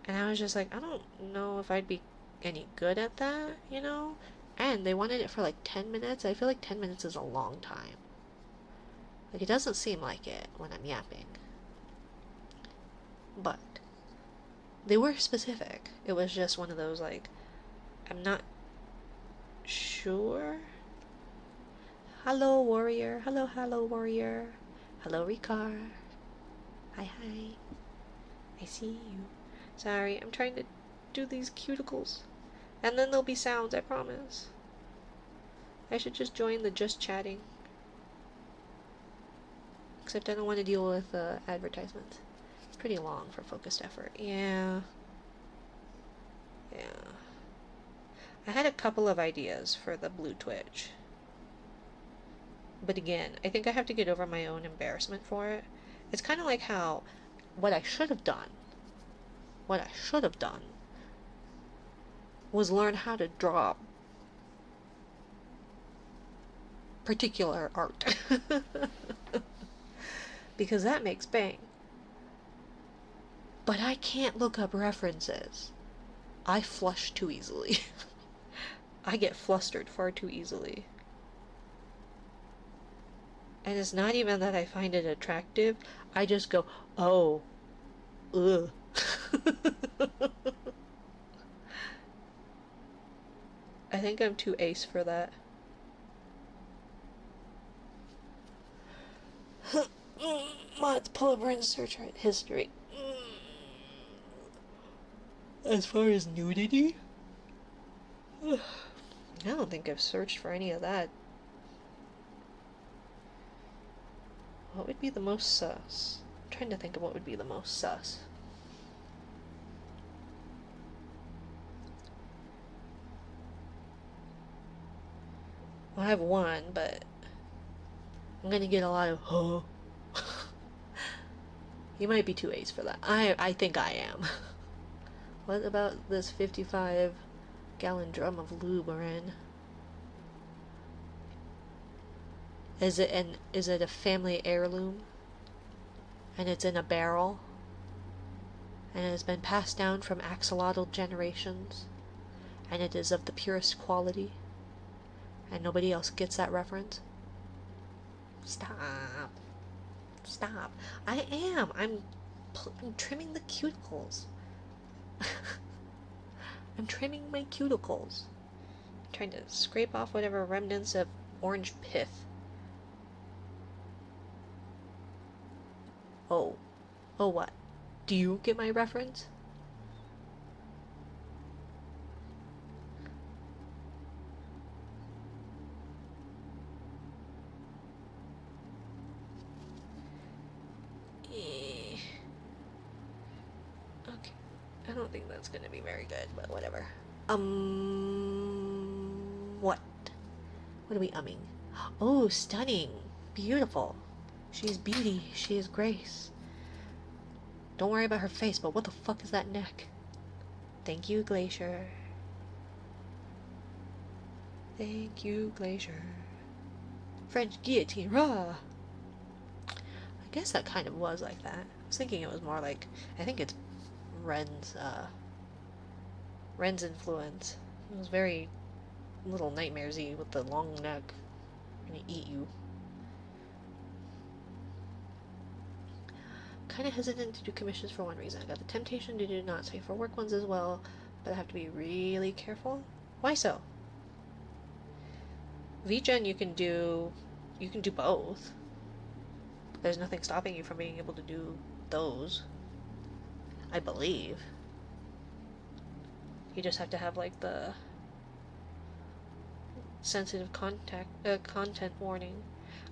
And I was just like, I don't know if I'd be any good at that, you know? And they wanted it for, like, 10 minutes. I feel like 10 minutes is a long time. Like, it doesn't seem like it when I'm yapping. But they were specific. It was just one of those, like, I'm not sure. Hello, warrior. Hello, hello, warrior. Hello, Ricard. Hi, hi. I see you. Sorry, I'm trying to do these cuticles. And then there'll be sounds, I promise. I should just join the just chatting. Except I don't want to deal with advertisements. It's pretty long for focused effort. Yeah. Yeah. I had a couple of ideas for the blue Twitch. But again, I think I have to get over my own embarrassment for it. It's kind of like how what I should have done was learn how to draw particular art. Because that makes bang. But I can't look up references. I flush too easily. I get flustered far too easily. And it's not even that I find it attractive. I just go, oh, ugh. I think I'm too ace for that. Let's pull up and search art history. As far as nudity, I don't think I've searched for any of that. What would be the most sus? I'm trying to think of what would be the most sus. Well, I have one, but I'm gonna get a lot of huh. You might be too ace for that. I think I am. What about this 55-gallon drum of lube we're in? Is it a family heirloom? And it's in a barrel? And it has been passed down from axolotl generations? And it is of the purest quality? And nobody else gets that reference? Stop. Stop. I am. I'm trimming the cuticles. I'm trimming my cuticles. I'm trying to scrape off whatever remnants of orange pith. Oh. Oh, what? Do you get my reference? Okay. I don't think that's gonna be very good, but whatever. What? What are we umming? Oh, stunning. Beautiful. She's beauty. She is grace. Don't worry about her face, but what the fuck is that neck? Thank you, Glacier. Thank you, Glacier. French guillotine, rah! I guess that kind of was like that. I was thinking it was more like, I think it's Ren's influence. It was very Little Nightmares-y with the long neck. Gonna eat you. Kind of hesitant to do commissions for one reason. I got the temptation to do not safe for work ones as well, but I have to be really careful. Why so? VGen you can do both. There's nothing stopping you from being able to do those, I believe. You just have to have like the sensitive content warning.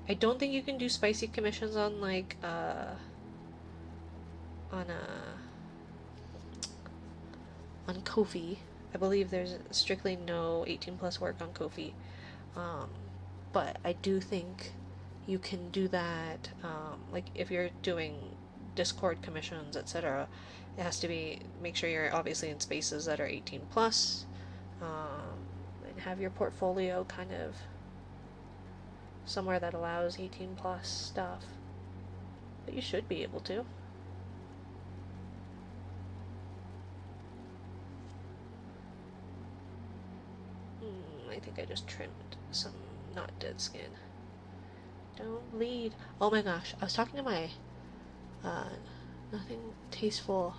I don't think you can do spicy commissions on like on Ko-fi. I believe there's strictly no 18 plus work on Ko-fi. But I do think you can do that, like if you're doing Discord commissions, etc. It has to be, make sure you're obviously in spaces that are 18 plus, and have your portfolio kind of somewhere that allows 18 plus stuff. But you should be able to. I think I just trimmed some not dead skin. Don't bleed. Oh my gosh, I was talking to my nothing tasteful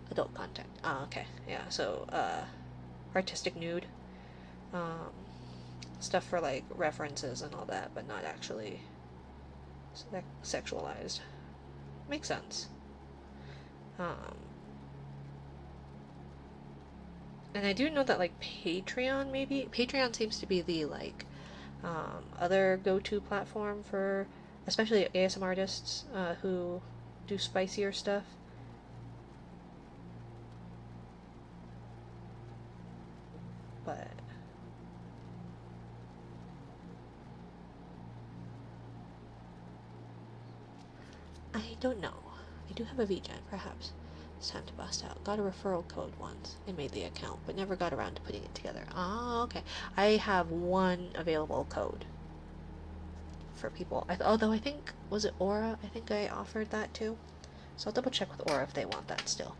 adult content. Oh, okay. Yeah, so artistic nude. Stuff for like references and all that, but not actually sexualized. Makes sense. And I do know that like Patreon seems to be the like other go-to platform for especially ASMR artists who do spicier stuff. but I don't know. I do have a VGen, perhaps. It's time to bust out. Got a referral code once and made the account, but never got around to putting it together. Ah, okay. I have one available code for people. Although I think, was it Aura? I think I offered that too. So I'll double check with Aura if they want that still.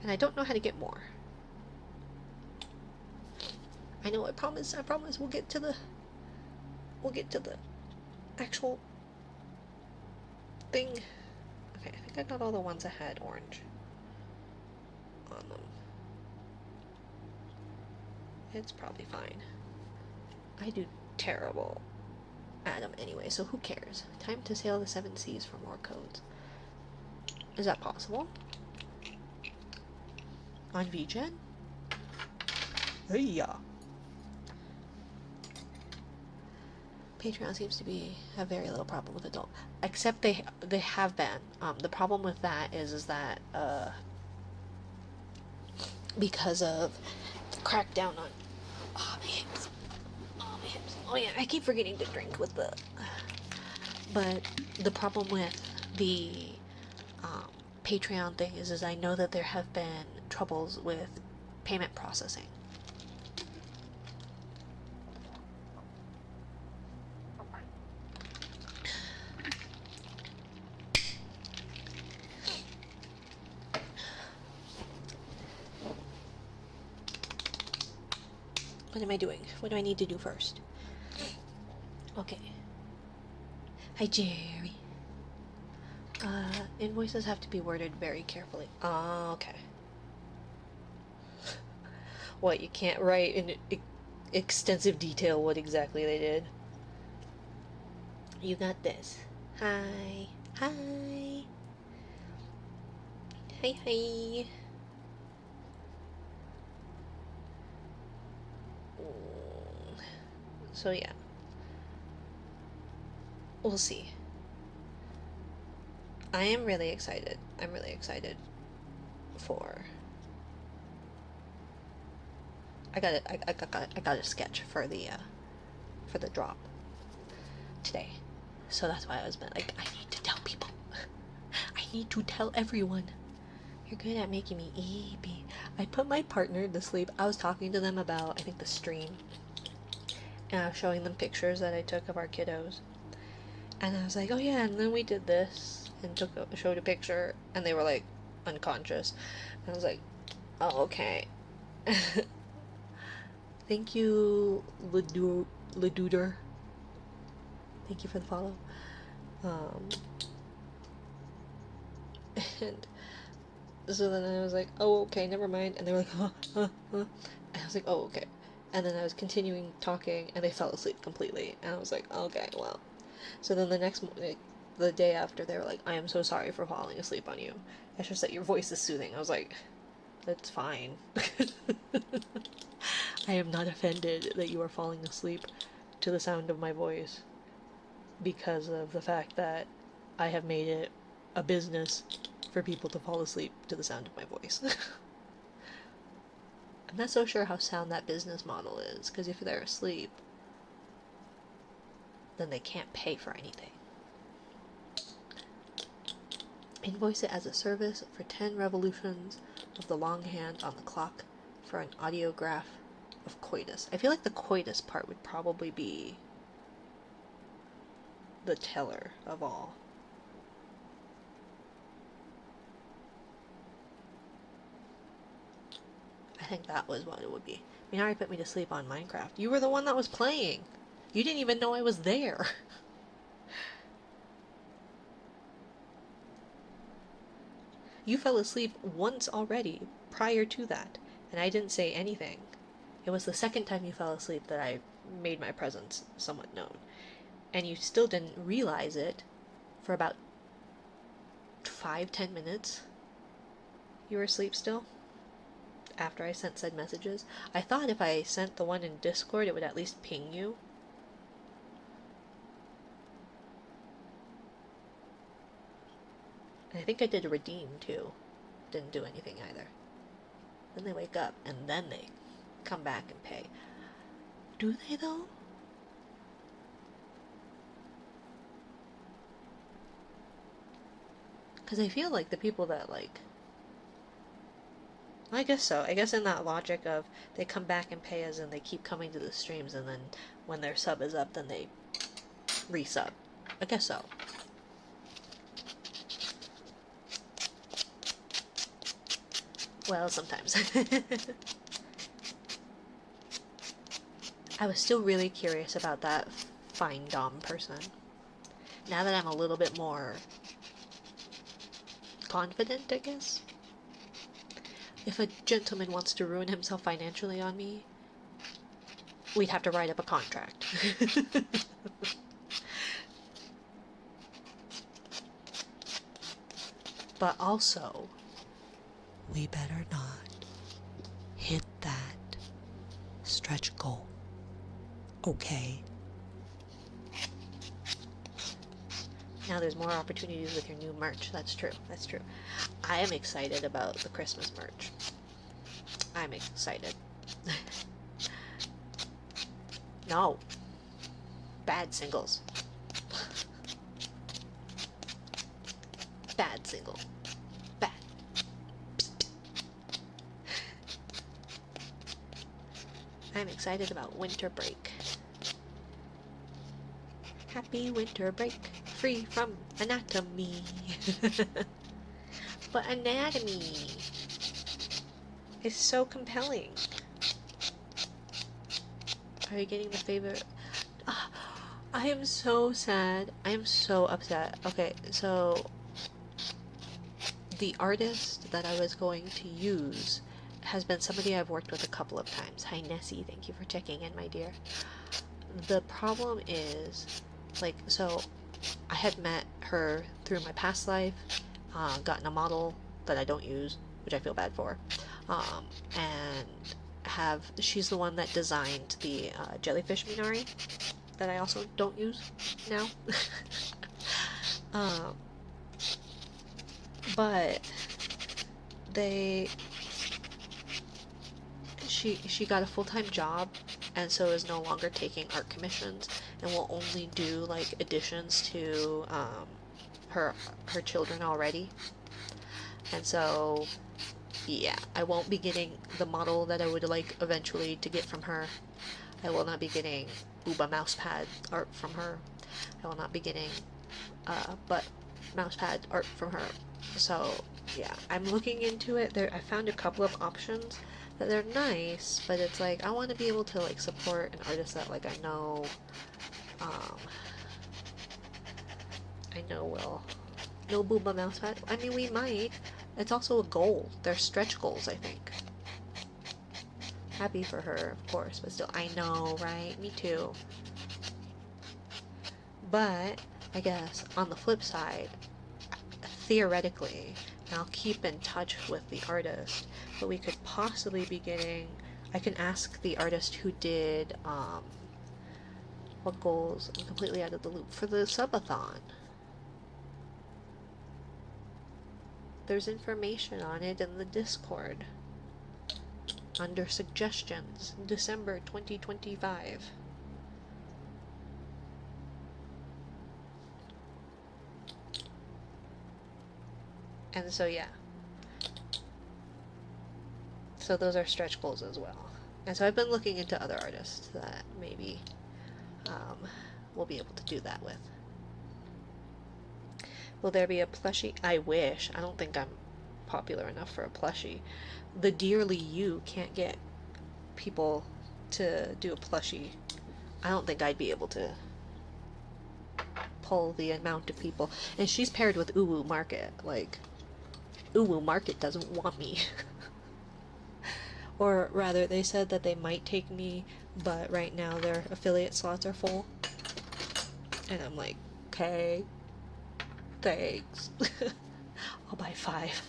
And I don't know how to get more. I know, I promise we'll get to the actual thing. Okay, I think I got all the ones that had orange on them. It's probably fine. I do terrible at them anyway, so who cares? Time to sail the 7 seas for more codes. Is that possible? On VGen? Yeah. Patreon seems to have very little problem with adult, except they have been. The problem with that is that because of the crackdown on my hips, my hips. Oh yeah, I keep forgetting to drink with the. But the problem with the Patreon thing is I know that there have been troubles with payment processing. What am I doing? What do I need to do first? Okay. Hi, Jerry. Invoices have to be worded very carefully. Okay. What, you can't write in extensive detail what exactly they did? You got this. Hi. Hi. Hi, hi. So yeah. We'll see. I am really excited. I'm really excited for... I got a sketch for the drop today. So that's why I was like, I need to tell people. I need to tell everyone. You're good at making me eepy. I put my partner to sleep. I was talking to them about, I think, the stream. And I was showing them pictures that I took of our kiddos. And I was like, oh yeah, and then we did this. And showed a picture. And they were like, unconscious. And I was like, oh, okay. Thank you, Leduder. Thank you for the follow. And so then I was like, oh, okay, never mind. And they were like, huh. And I was like, oh, okay. And then I was continuing talking, and they fell asleep completely. And I was like, okay, well. So then the next morning, the day after, they were like, I am so sorry for falling asleep on you. It's just that your voice is soothing. I was like, that's fine. I am not offended that you are falling asleep to the sound of my voice because of the fact that I have made it a business for people to fall asleep to the sound of my voice. I'm not so sure how sound that business model is, because if they're asleep, then they can't pay for anything. Invoice it as a service for 10 revolutions of the long hand on the clock for an audiograph of coitus. I feel like the coitus part would probably be the teller of all. I think that was what it would be. Minari put me to sleep on Minecraft. You were the one that was playing. You didn't even know I was there. You fell asleep once already prior to that, and I didn't say anything. It was the second time you fell asleep that I made my presence somewhat known. And you still didn't realize it for about 5-10 minutes. You were asleep still? After I sent said messages. I thought if I sent the one in Discord, it would at least ping you. And I think I did a redeem, too. Didn't do anything either. Then they wake up, and then they come back and pay. Do they, though? Because I feel like the people that, like... I guess so. I guess in that logic of they come back and pay as in they keep coming to the streams, and then when their sub is up, then they resub. I guess so. Well, sometimes. I was still really curious about that fine dom person. Now that I'm a little bit more confident, I guess. If a gentleman wants to ruin himself financially on me, we'd have to write up a contract. But also, we better not hit that stretch goal. Okay? Now there's more opportunities with your new merch. That's true. That's true. I am excited about the Christmas merch. I'm excited. No. Bad singles. Bad single. Bad. I'm excited about winter break. Happy winter break. Free from anatomy. But anatomy is so compelling. Are you getting the favorite? I am so sad. I am so upset. Okay, so the artist that I was going to use has been somebody I've worked with a couple of times. Hi Nessie, thank you for checking in, my dear. The problem is, like, so I had met her through my past life, gotten a model that I don't use, which I feel bad for, and she's the one that designed the jellyfish Minari that I also don't use now. But she got a full-time job, and so is no longer taking art commissions, and will only do like additions to her children already. And so yeah, I won't be getting the model that I would like eventually to get from her. I will not be getting Booba mousepad art from her. I will not be getting butt mousepad art from her. So yeah, I'm looking into it. I found a couple of options that they're nice, but it's like I want to be able to like support an artist that like I know will no Booba mousepad. I mean, we might. It's also a goal. They're stretch goals, I think. Happy for her, of course, but still, I know, right? Me too. But I guess on the flip side, theoretically, and I'll keep in touch with the artist, but we could possibly be getting, I can ask the artist who did what goals, I'm completely out of the loop, for the subathon. There's information on it in the Discord under suggestions, December 2025. And so yeah, so those are stretch goals as well. And so I've been looking into other artists that maybe we'll be able to do that with. Will there be a plushie? I wish. I don't think I'm popular enough for a plushie. The Dearly You can't get people to do a plushie. I don't think I'd be able to pull the amount of people. And she's paired with Uwu Market. Like, Uwu Market doesn't want me. Or rather, they said that they might take me, but right now their affiliate slots are full. And I'm like, okay, thanks. I'll buy 5.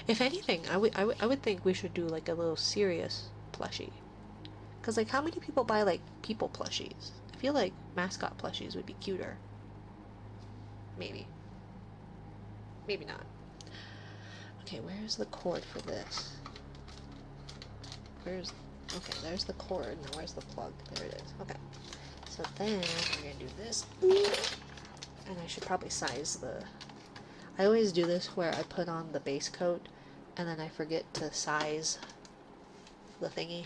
If anything, I would think we should do like a little serious plushie. Because like, how many people buy like people plushies? I feel like mascot plushies would be cuter. Maybe. Maybe not. Okay, where's the cord for this? Where's... Okay, there's the cord. Now where's the plug? There it is. Okay. So then we're gonna do this. And I should probably size the... I always do this where I put on the base coat and then I forget to size the thingy.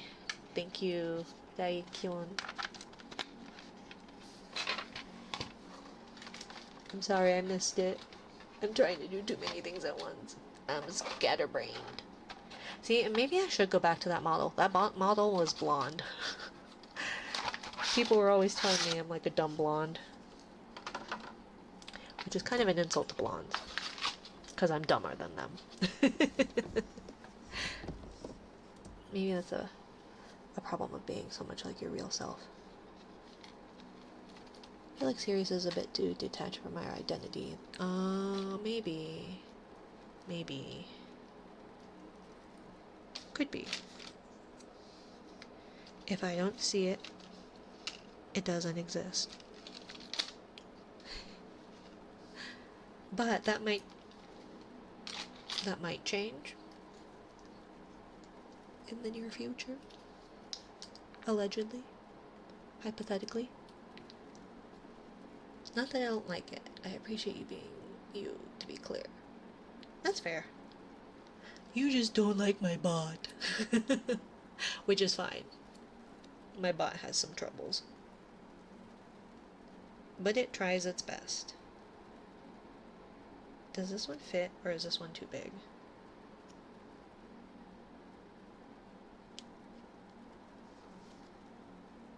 Thank you, Daikyun. I'm sorry I missed it. I'm trying to do too many things at once. I'm scatterbrained. See, maybe I should go back to that model. That model was blonde. People were always telling me I'm like a dumb blonde. Which is kind of an insult to blondes. Because I'm dumber than them. Maybe that's a problem of being so much like your real self. I feel like Sirius is a bit too detached from my identity. Maybe. Maybe. Could be. If I don't see it, it doesn't exist. But that might change in the near future. Allegedly. Hypothetically. It's not that I don't like it. I appreciate you being you, to be clear. That's fair. You just don't like my bot. Which is fine. My bot has some troubles. But it tries its best. Does this one fit, or is this one too big?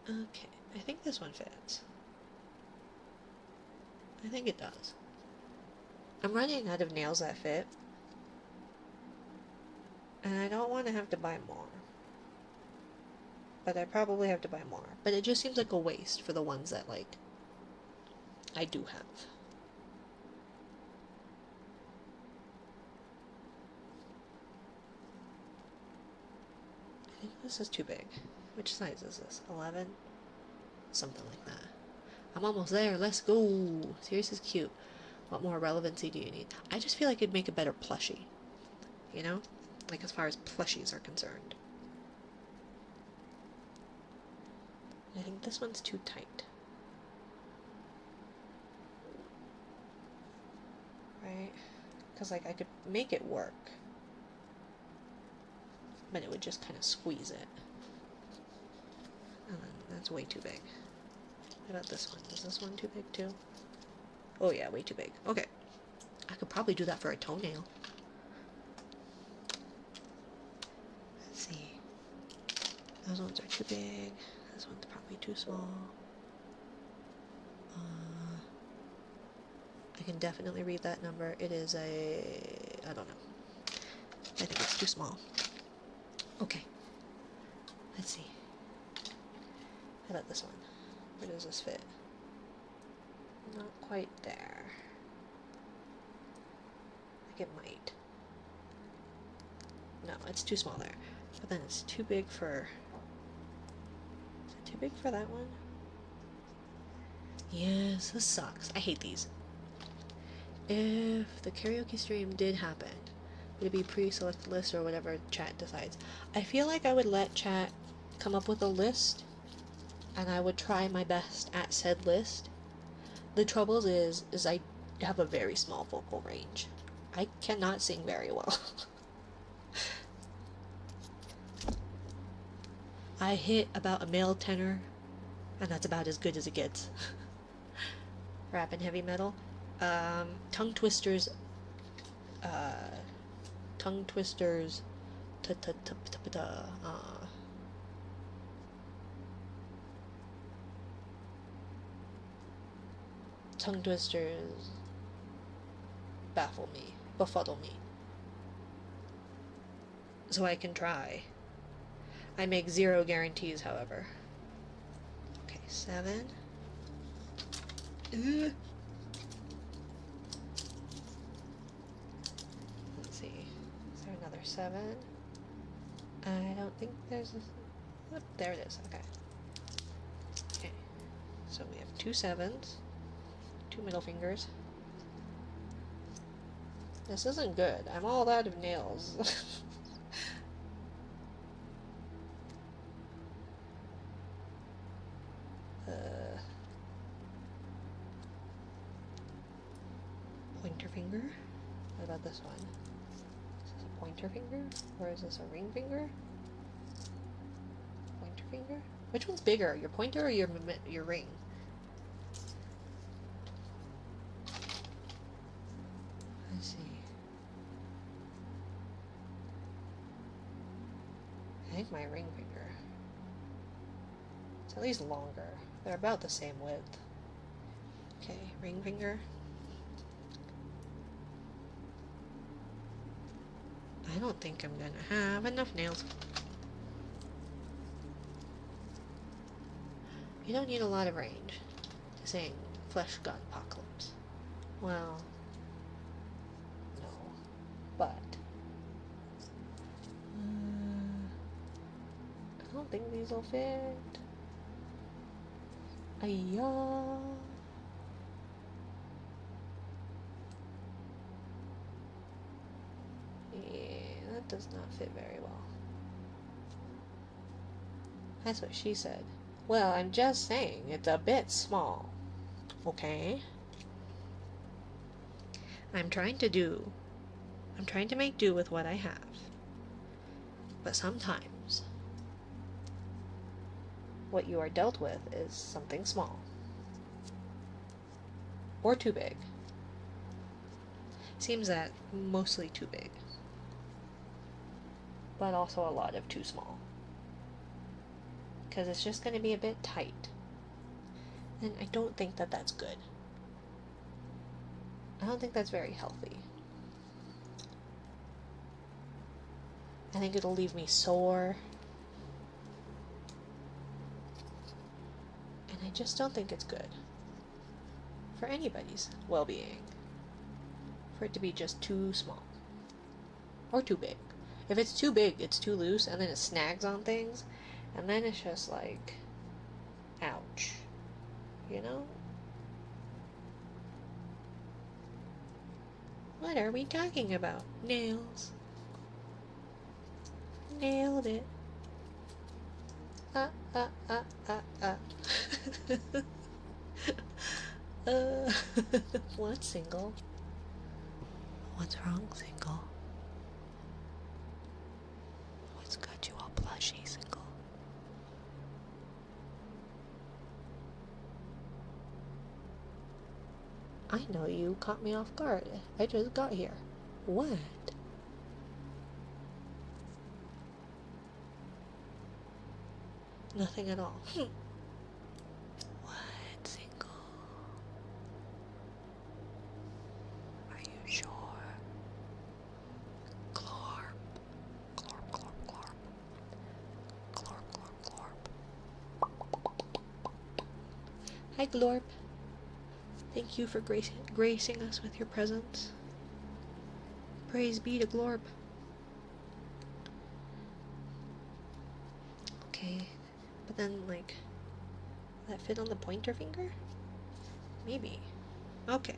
Okay, I think this one fits. I think it does. I'm running out of nails that fit. And I don't want to have to buy more. But I probably have to buy more. But it just seems like a waste for the ones that, like, I do have. I think this is too big. Which size is this? 11? Something like that. I'm almost there. Let's go. Sirius is cute. What more relevancy do you need? I just feel like it'd make a better plushie. You know? Like as far as plushies are concerned. I think this one's too tight. Right? Because like I could make it work. But it would just kind of squeeze it. And then that's way too big. What about this one? Is this one too big too? Oh yeah, way too big. Okay. I could probably do that for a toenail. Let's see. Those ones are too big. This one's probably too small. I can definitely read that number. It is a... I don't know. I think it's too small. Okay. Let's see. How about this one? Where does this fit? Not quite there. I think it might. No, it's too small there. But then it's too big for... Is it too big for that one? Yes, this sucks. I hate these. If the karaoke stream did happen, would it be pre-selected list or whatever chat decides? I feel like I would let chat come up with a list, and I would try my best at said list. The trouble is I have a very small vocal range. I cannot sing very well. I hit about a male tenor, and that's about as good as it gets. Rap and heavy metal. Tongue twisters, tongue twisters, tongue twisters befuddle me. So I can try. I make 0 guarantees, however. Okay, 7. Let's see. Is there another 7? I don't think there's a... Oh, there it is. Okay. Okay. So we have 2 7s. 2 middle fingers. This isn't good. I'm all out of nails. finger? What about this one? Is this a pointer finger? Or is this a ring finger? Pointer finger? Which one's bigger? Your pointer or your ring? Let's see. I think my ring finger. It's at least longer. They're about the same width. Okay, ring finger. I don't think I'm gonna have enough nails. You don't need a lot of range to sing Flesh God Apocalypse. Well, no. But I don't think these will fit. Ayah. Yeah, that does not fit very well. That's what she said. Well, I'm just saying, it's a bit small. Okay? I'm trying to make do with what I have. But sometimes, what you are dealt with is something small. Or too big. Seems that mostly too big. But also a lot of too small. Because it's just going to be a bit tight. And I don't think that that's good. I don't think that's very healthy. I think it'll leave me sore. And I just don't think it's good. For anybody's well-being. For it to be just too small. Or too big. If it's too big, it's too loose, and then it snags on things. And then it's just like, ouch. You know? What are we talking about? Nails. Nailed it. What's single? What's wrong, single? What's got you all blushy, single? I know you caught me off guard. I just got here. What? Nothing at all. What, single? Are you sure? Glorp. Glorp, glorp, glorp. Glorp, glorp, glorp. Hi, Glorp. Thank you for gracing us with your presence. Praise be to Glorp. Okay, but then, like, that fit on the pointer finger? Maybe. Okay.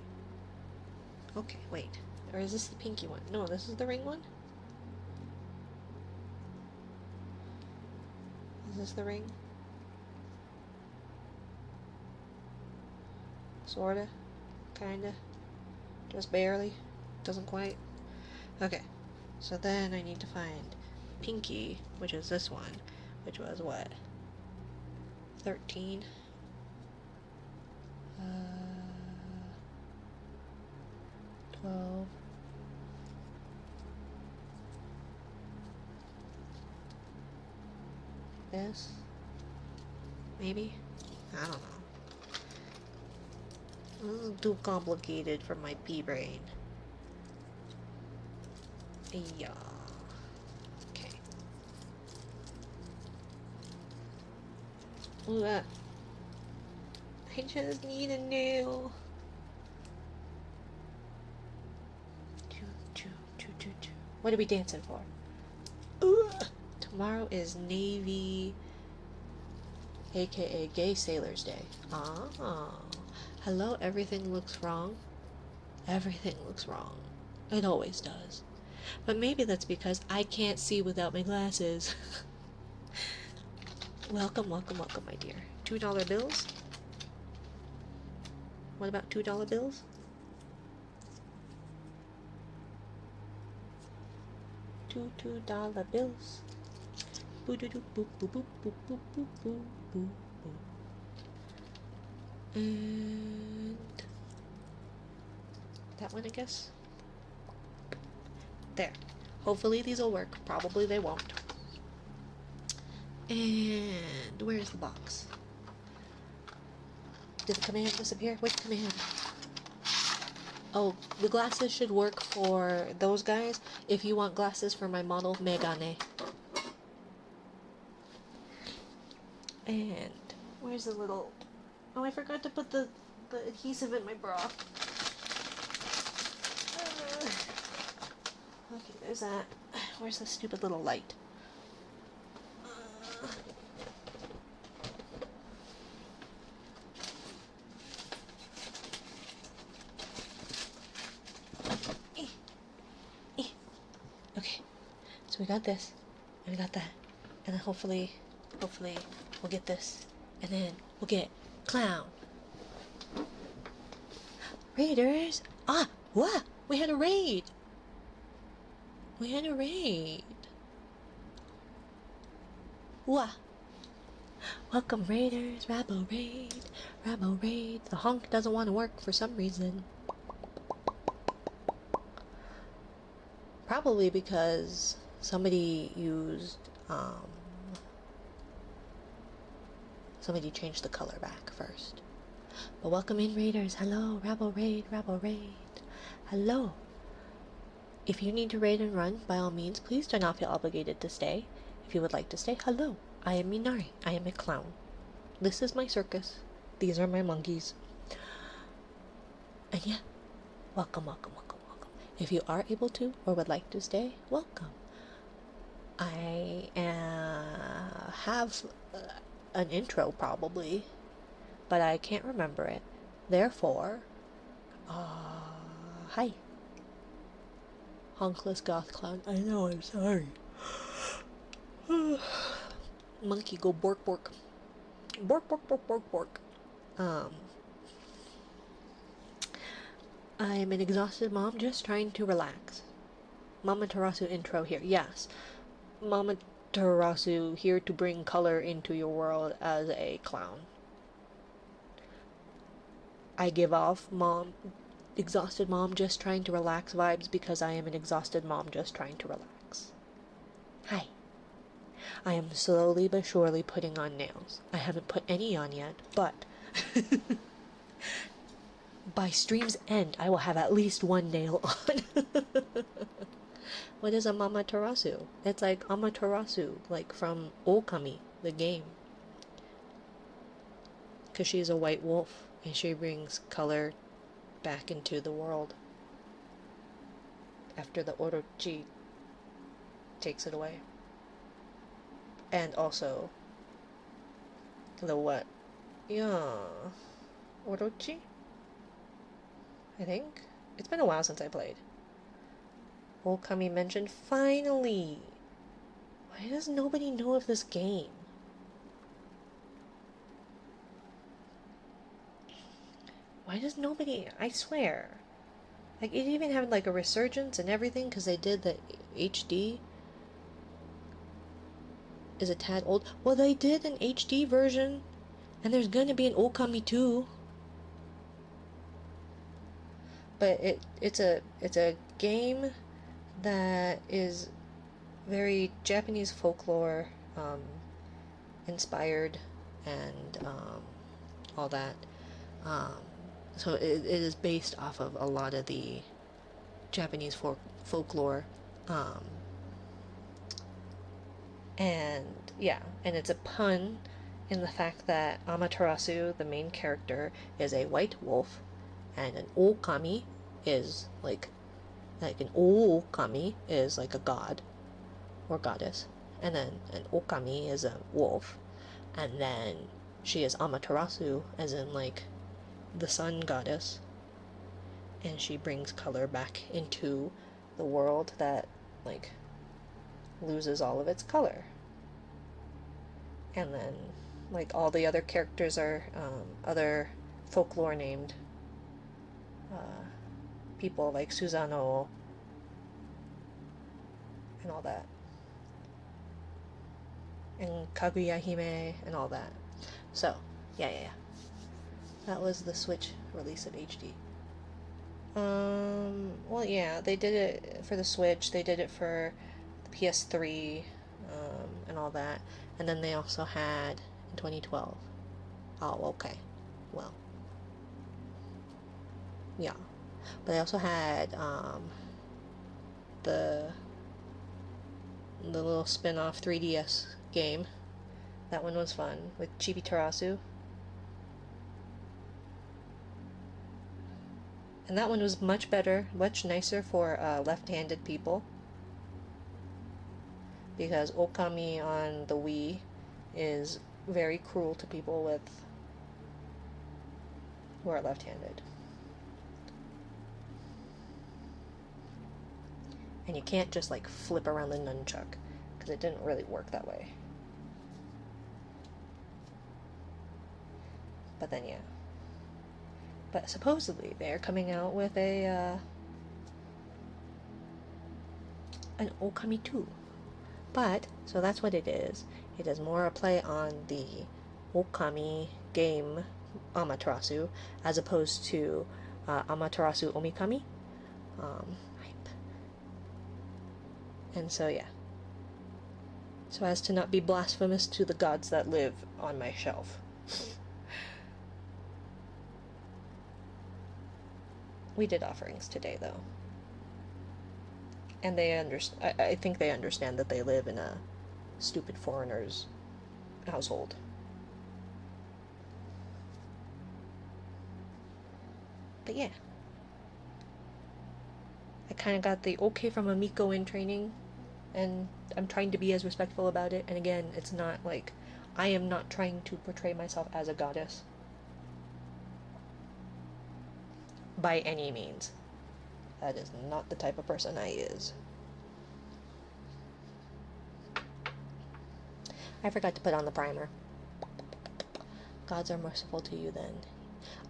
Okay, wait. Or is this the pinky one? No, this is the ring one? Is this the ring? Sorta. Kinda. Just barely. Doesn't quite. Okay. So then I need to find pinky, which is this one, which was what? 13. 12. This? Maybe? I don't know. This is too complicated for my pea brain. Yeah. Okay. Ooh, I just need a nail. What are we dancing for? Ooh. Tomorrow is Navy, aka Gay Sailors Day. Ah. Hello, everything looks wrong. Everything looks wrong. It always does. But maybe that's because I can't see without my glasses. Welcome, welcome, welcome, my dear. $2 bills? What about $2 bills? $2 bills. Boo doo doo boop boop boop boop boop boop boop boop boop. And that one, I guess. There. Hopefully these will work. Probably they won't. And where's the box? Did the command disappear? Which command? Oh, the glasses should work for those guys if you want glasses for my model Megane. And where's the little... Oh, I forgot to put the adhesive in my bra. Okay, there's that. Where's the stupid little light? Okay, so we got this, and we got that, and then hopefully we'll get this, and then we'll get clown. Raiders! Ah, what? We had a raid. We had a raid. What? Welcome Raiders, Rabo Raid, Rabo Raid. The honk doesn't want to work for some reason. Probably because somebody used, somebody changed the color back first. But welcome in Raiders. Hello, Rabo Raid, Rabo Raid. Hello. If you need to raid and run, by all means, please do not feel obligated to stay. If you would like to stay, hello. I am Minari. I am a clown. This is my circus. These are my monkeys. And yeah, welcome, welcome, welcome, welcome. If you are able to or would like to stay, welcome. I have an intro probably, but I can't remember it. Therefore, hi. Honkless goth clown. I know, I'm sorry. Monkey go bork bork. Bork bork bork bork bork. I'm an exhausted mom just trying to relax. Mama Tarasu intro here. Yes. Mama Tarasu here to bring color into your world as a clown. I give off exhausted mom just trying to relax vibes because I am an exhausted mom just trying to relax. Hi. I am slowly but surely putting on nails. I haven't put any on yet, but by stream's end, I will have at least one nail on. What is a Mama Tarasu? It's like Amaterasu, like from Okami, the game. Because she's a white wolf, and she brings color back into the world after the Orochi takes it away. And also the what? Yeah, Orochi? I think? It's been a while since I played. Okami mentioned, finally! Why does nobody know of this game? Why does nobody? I swear. Like, it even had like a resurgence and everything because they did the HD. Is a tad old. Well, they did an HD version, and there's gonna be an Okami too. But it's a game that is very Japanese folklore inspired and all that. So it is based off of a lot of the Japanese folklore. And yeah, and it's a pun in the fact that Amaterasu, the main character, is a white wolf, and an Okami is like an Okami is like a god or goddess, and then an Okami is a wolf, and then she is Amaterasu, as in like the sun goddess, and she brings color back into the world that like loses all of its color. And then like all the other characters are other folklore named people like Susano and all that. And Kaguya Hime and all that. So, yeah. That was the Switch release of HD. Well, yeah, they did it for the Switch, they did it for the PS3, and all that. And then they also had in 2012. Oh, okay. Well, yeah. But they also had, the little spin-off 3DS game. That one was fun with Chibi Tarasu. And that one was much better, much nicer for left-handed people. Because Okami on the Wii is very cruel to people who are left-handed. And you can't just like flip around the nunchuck, because it didn't really work that way. But then yeah. But supposedly they're coming out with an Okami 2. But, so that's what it is. It is more a play on the Okami game Amaterasu, as opposed to Amaterasu Omikami. Hype. And so yeah. So as to not be blasphemous to the gods that live on my shelf. We did offerings today, though. And they I think they understand that they live in a stupid foreigner's household. But yeah. I kind of got the okay from a Miko in training, and I'm trying to be as respectful about it. And again, it's not like, I am not trying to portray myself as a goddess. By any means. That is not the type of person I is. I forgot to put on the primer. Gods are merciful to you then.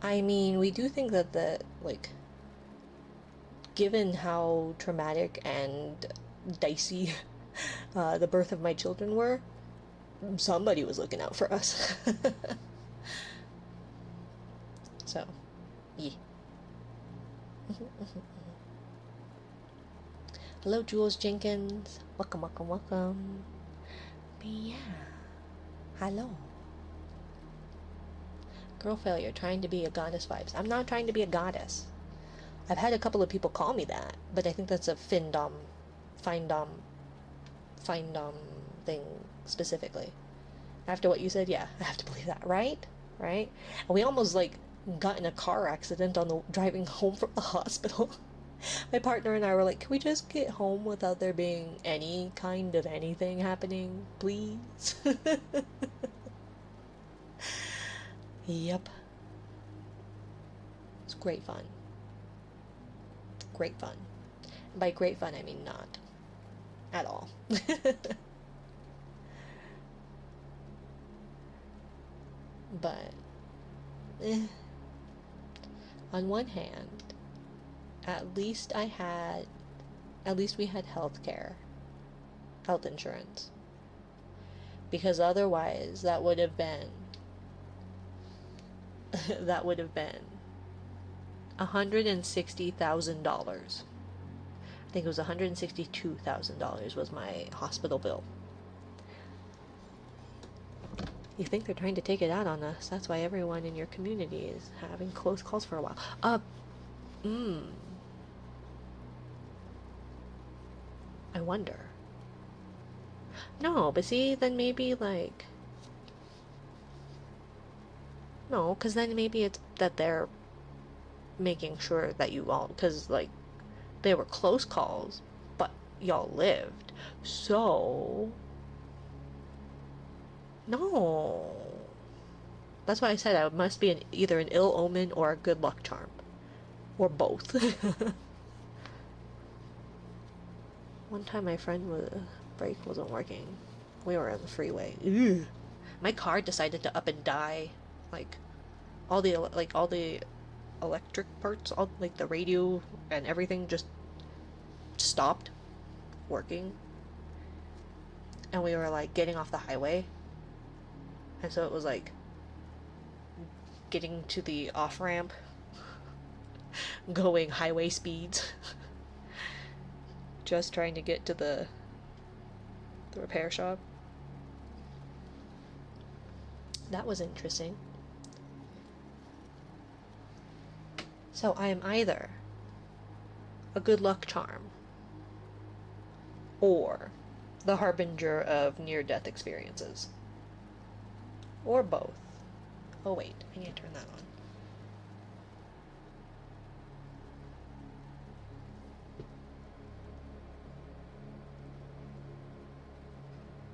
I mean, we do think that given how traumatic and dicey the birth of my children were, somebody was looking out for us. So, yeah. Hello, Jules Jenkins. Welcome. But yeah. Hello. Girl failure, trying to be a goddess vibes. I'm not trying to be a goddess. I've had a couple of people call me that, but I think that's a findom thing specifically. After what you said, yeah, I have to believe that, right? Right? And we almost got in a car accident on the driving home from the hospital. My partner and I were like, can we just get home without there being any kind of anything happening, please? Yep. It's great fun. Great fun. By great fun, I mean not at all. But on one hand, at least we had health insurance. Because otherwise that would have been $160,000. I think it was $162,000 was my hospital bill. You think they're trying to take it out on us. That's why everyone in your community is having close calls for a while. I wonder. No, but see, then maybe no, because then maybe it's that they're making sure that you all, because they were close calls, but y'all lived. So, no. That's why I said it must be either an ill omen or a good luck charm. Or both. One time my brake wasn't working. We were on the freeway. Ew. My car decided to up and die. All the electric parts, all the radio and everything just stopped working. and we were like getting off the highway, and so it was like getting to the off ramp, going highway speeds, just trying to get to the repair shop. That was interesting. So I am either a good luck charm or the harbinger of near-death experiences. Or both. Oh wait, I need to turn that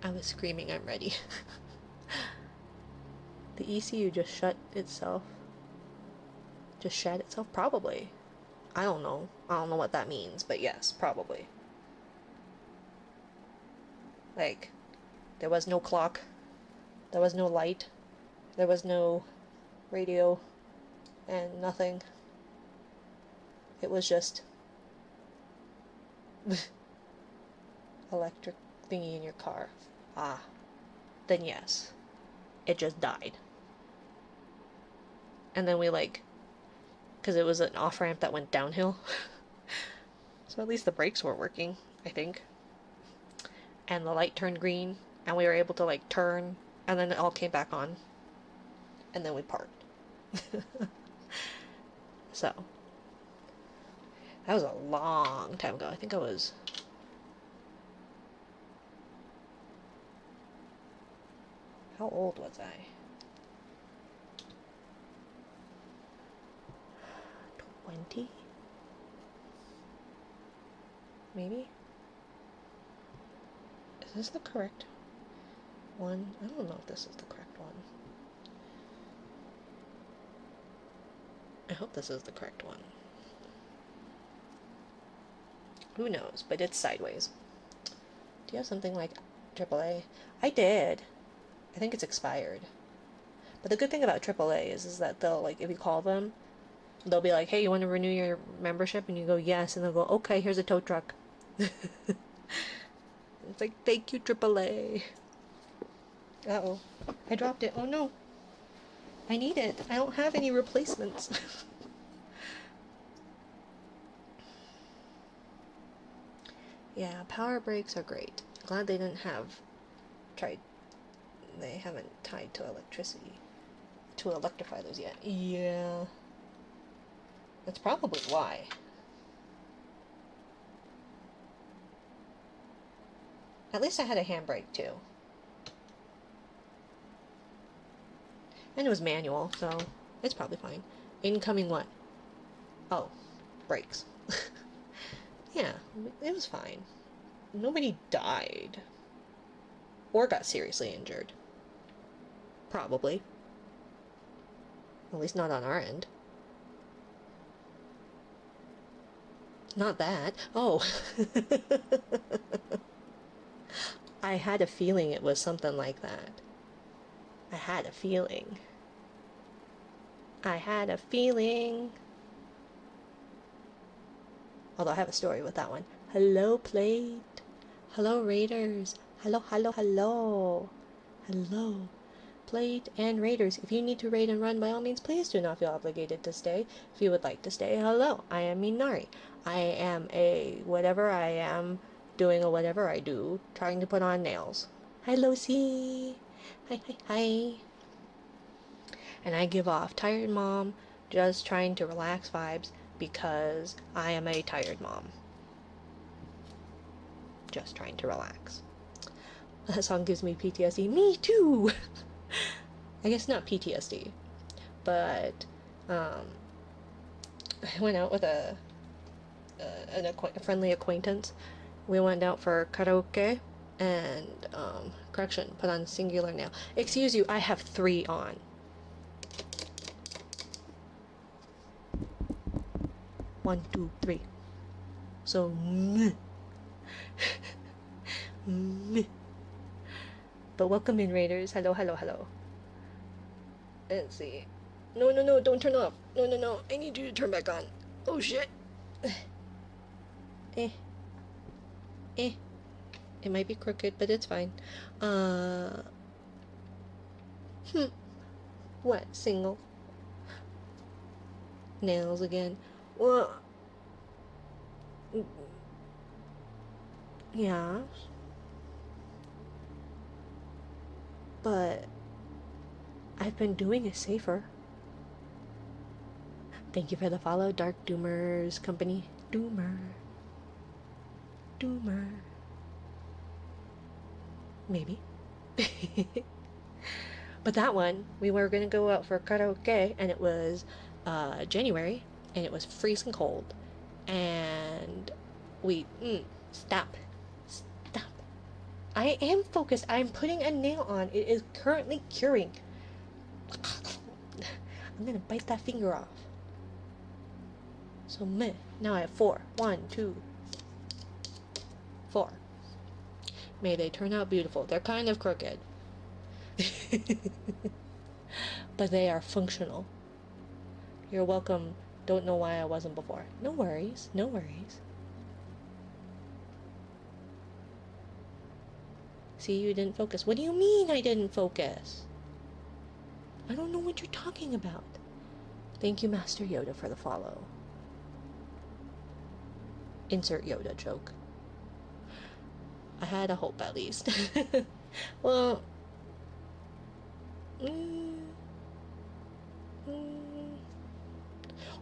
on. I was screaming, I'm ready. The ECU just shut itself. Just shat itself? Probably. I don't know. I don't know what that means, but yes, probably. Like, there was no clock. There was no light. There was no radio. And nothing. It was just electric thingy in your car. Ah. Then yes. It just died. And then we like, because it was an off-ramp that went downhill. So at least the brakes were working, I think. And the light turned green, and we were able to like turn, and then it all came back on. And then we parked. So, that was a long time ago. I think I was... How old was I? 20? Maybe? Is this the correct one? I don't know if this is the correct one. I hope this is the correct one. Who knows, but it's sideways. Do you have something like AAA? I did. I think it's expired. But the good thing about AAA is that they'll, like, if you call them, they'll be like, hey, you want to renew your membership? And you go, yes. And they'll go, okay, here's a tow truck. It's like, thank you, AAA. Uh-oh. I dropped it. Oh, no. I need it. I don't have any replacements. Yeah, power brakes are great. Glad they didn't have they haven't tied to electricity to electrify those yet. Yeah. That's probably why. At least I had a handbrake too. And it was manual, so it's probably fine. Incoming what? Oh, brakes. Yeah, it was fine. Nobody died. Or got seriously injured. Probably. At least not on our end. Not that. Oh. I had a feeling it was something like that. I had a feeling. I had a feeling. Although I have a story with that one. Hello, plate. Hello, Raiders. Hello, hello, hello. Hello, plate and Raiders. If you need to raid and run, by all means, please do not feel obligated to stay. If you would like to stay, hello. I am Minari. I am a whatever I am, doing a whatever I do, trying to put on nails. Hi, Lucy. Hi, hi, hi. And I give off tired mom, just trying to relax vibes because I am a tired mom. Just trying to relax. That song gives me PTSD. Me too! I guess not PTSD, but I went out with a friendly acquaintance. We went out for karaoke and, correction, put on singular nail. Excuse you, I have 3 on. One, two, three. So, meh. Meh. But welcome in, Raiders. Hello, hello, hello. Let's see. No, no, no, don't turn off. No, no, no. I need you to turn back on. Oh, shit. Eh. Eh. It might be crooked, but it's fine. What? Single. Nails again. Well, yeah. But I've been doing it safer. Thank you for the follow, Dark Doomers Company. Doomer. Maybe. But that one, we were going to go out for karaoke, and it was January, and it was freezing cold. And we... stop. I am focused. I'm putting a nail on. It is currently curing. I'm going to bite that finger off. So, meh. Now I have 4. 1, 2, 4. May they turn out beautiful. They're kind of crooked. But they are functional. You're welcome. Don't know why I wasn't before. No worries. No worries. See, you didn't focus. What do you mean I didn't focus? I don't know what you're talking about. Thank you, Master Yoda, for the follow. Insert Yoda joke. I had a hope, at least. Well...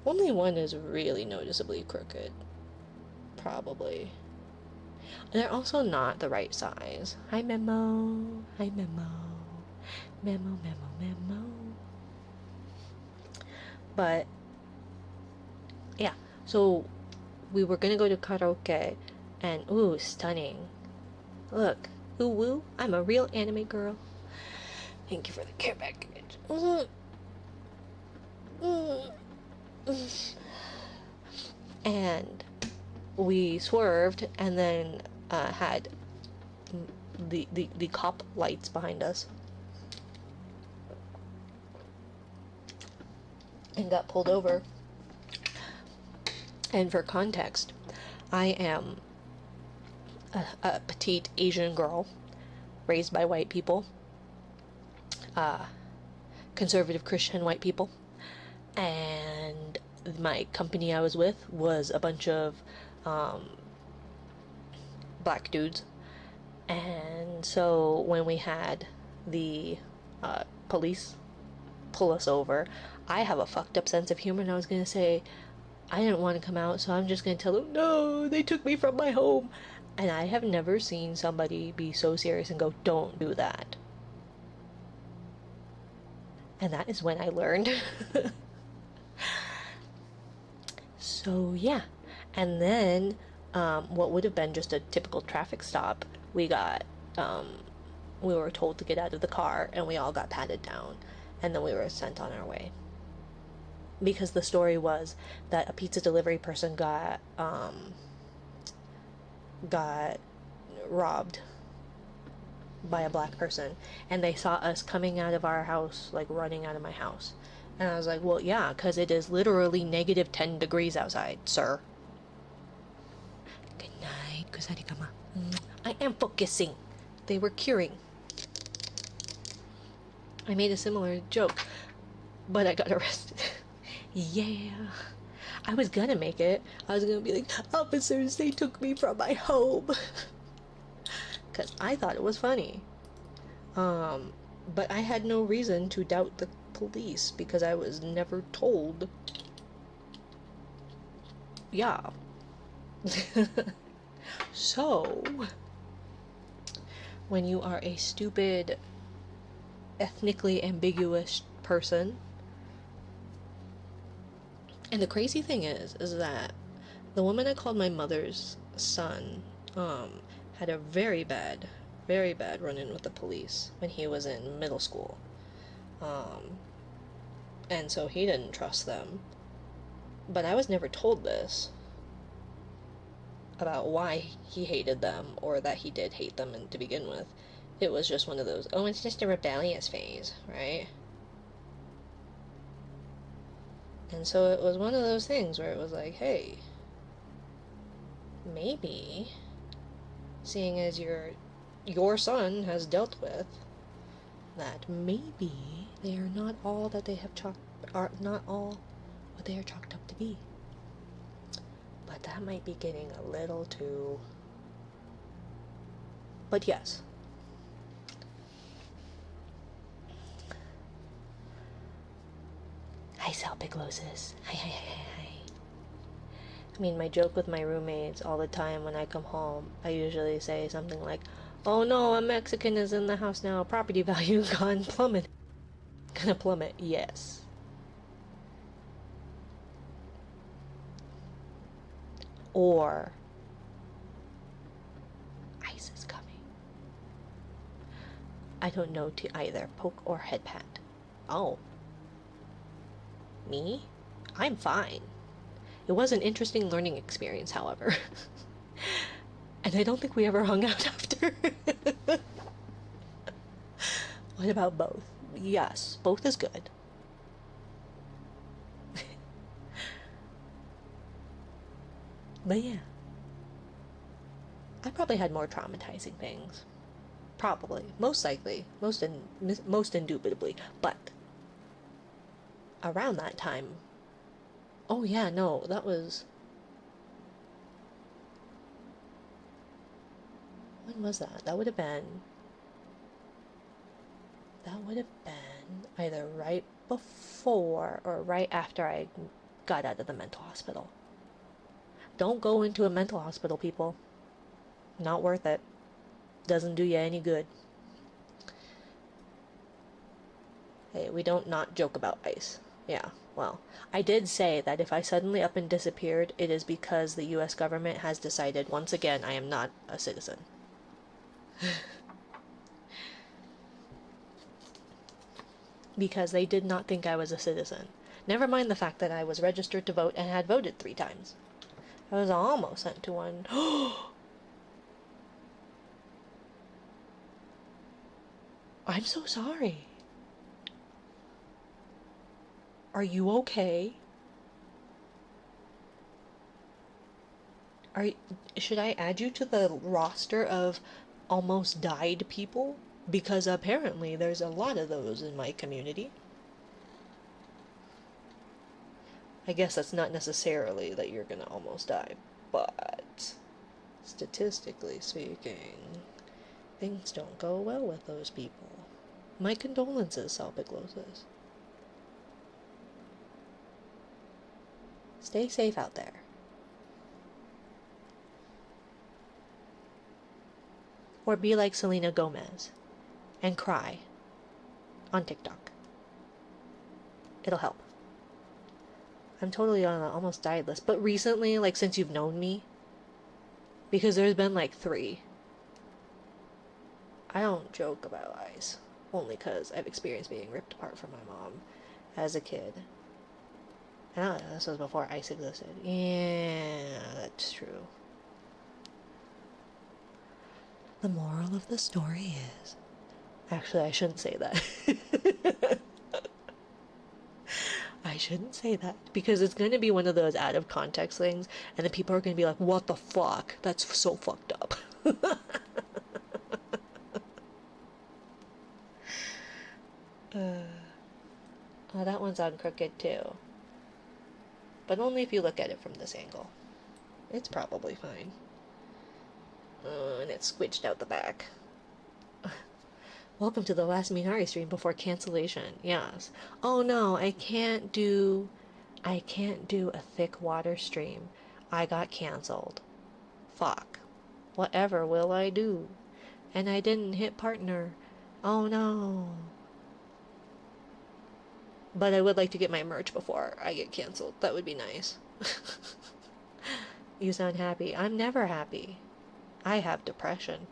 only one is really noticeably crooked. Probably. They're also not the right size. Hi, Memo. Hi, Memo. Memo. But, yeah. So, we were gonna go to karaoke, and, ooh, stunning. Look. Ooh, woo. I'm a real anime girl. Thank you for the care package. And we swerved, and then had the cop lights behind us, and got pulled over. And for context, I am a petite Asian girl raised by white people, conservative Christian white people, and my company I was with was a bunch of black dudes. And so when we had the police pull us over, I have a fucked up sense of humor, and I was gonna say I didn't want to come out, so I'm just gonna tell them, no, they took me from my home. And I have never seen somebody be so serious and go, don't do that. And that is when I learned. So yeah. And then what would have been just a typical traffic stop, we were told to get out of the car, and we all got patted down, and then we were sent on our way. Because the story was that a pizza delivery person got robbed by a black person, and they saw us coming out of our house, like running out of my house. And I was like, well, yeah, because it is literally negative 10 degrees outside, sir. Good night, kusarigama. I am focusing. They were curing. I made a similar joke, but I got arrested. Yeah. I was gonna make it. I was gonna be like, officers, they took me from my home. Because I thought it was funny. But I had no reason to doubt the police because I was never told. Yeah. So, when you are a stupid, ethnically ambiguous person, and the crazy thing is that the woman I called my mother's son, had a very bad run-in with the police when he was in middle school. And so he didn't trust them. But I was never told this about why he hated them, or that he did hate them to begin with. It was just one of those, oh, it's just a rebellious phase, right? And so it was one of those things where it was like, hey, maybe seeing as your son has dealt with, that maybe they are not all that they are not all what they are chalked up to be. But that might be getting a little too. But yes. Hi, Salpiclosis. Hi. I mean, my joke with my roommates all the time when I come home, I usually say something like, "Oh no, a Mexican is in the house now. Property value gone plummet." Gonna plummet, yes. Or ice is coming. I don't know to either poke or head pat. Oh. Me? I'm fine. It was an interesting learning experience, however. And I don't think we ever hung out after. What about both? Yes, both is good. But yeah. I probably had more traumatizing things. Probably. Most likely. Most indubitably. But around that time. Oh yeah, no, that was. When was that? That would have been. That would have been either right before or right after I got out of the mental hospital. Don't go into a mental hospital, people. Not worth it. Doesn't do you any good. Hey, we don't not joke about ice. Yeah, well, I did say that if I suddenly up and disappeared, it is because the US government has decided once again I am not a citizen. Because they did not think I was a citizen. Never mind the fact that I was registered to vote and had voted 3 times. I was almost sent to one. I'm so sorry. Are you okay? Are should I add you to the roster of almost died people? Because apparently there's a lot of those in my community. I guess that's not necessarily that you're gonna almost die, but statistically speaking, things don't go well with those people. My condolences, Salpiclosis. Stay safe out there. Or be like Selena Gomez and cry on TikTok. It'll help. I'm totally on an almost died list. But recently, like since you've known me, because there's been like 3. I don't joke about ice. Only because I've experienced being ripped apart from my mom as a kid. And I don't know, this was before ice existed. Yeah, that's true. The moral of the story is... Actually, I shouldn't say that. I shouldn't say that. Because it's going to be one of those out of context things. And then people are going to be like, what the fuck? That's so fucked up. Oh, that one's on crooked too. But only if you look at it from this angle. It's probably fine. And it's squidged out the back. Welcome to the last Minari stream before cancellation. Yes. Oh no, I can't do a thick water stream. I got canceled. Fuck. Whatever will I do? And I didn't hit partner. Oh no. But I would like to get my merch before I get canceled. That would be nice. You sound happy. I'm never happy. I have depression.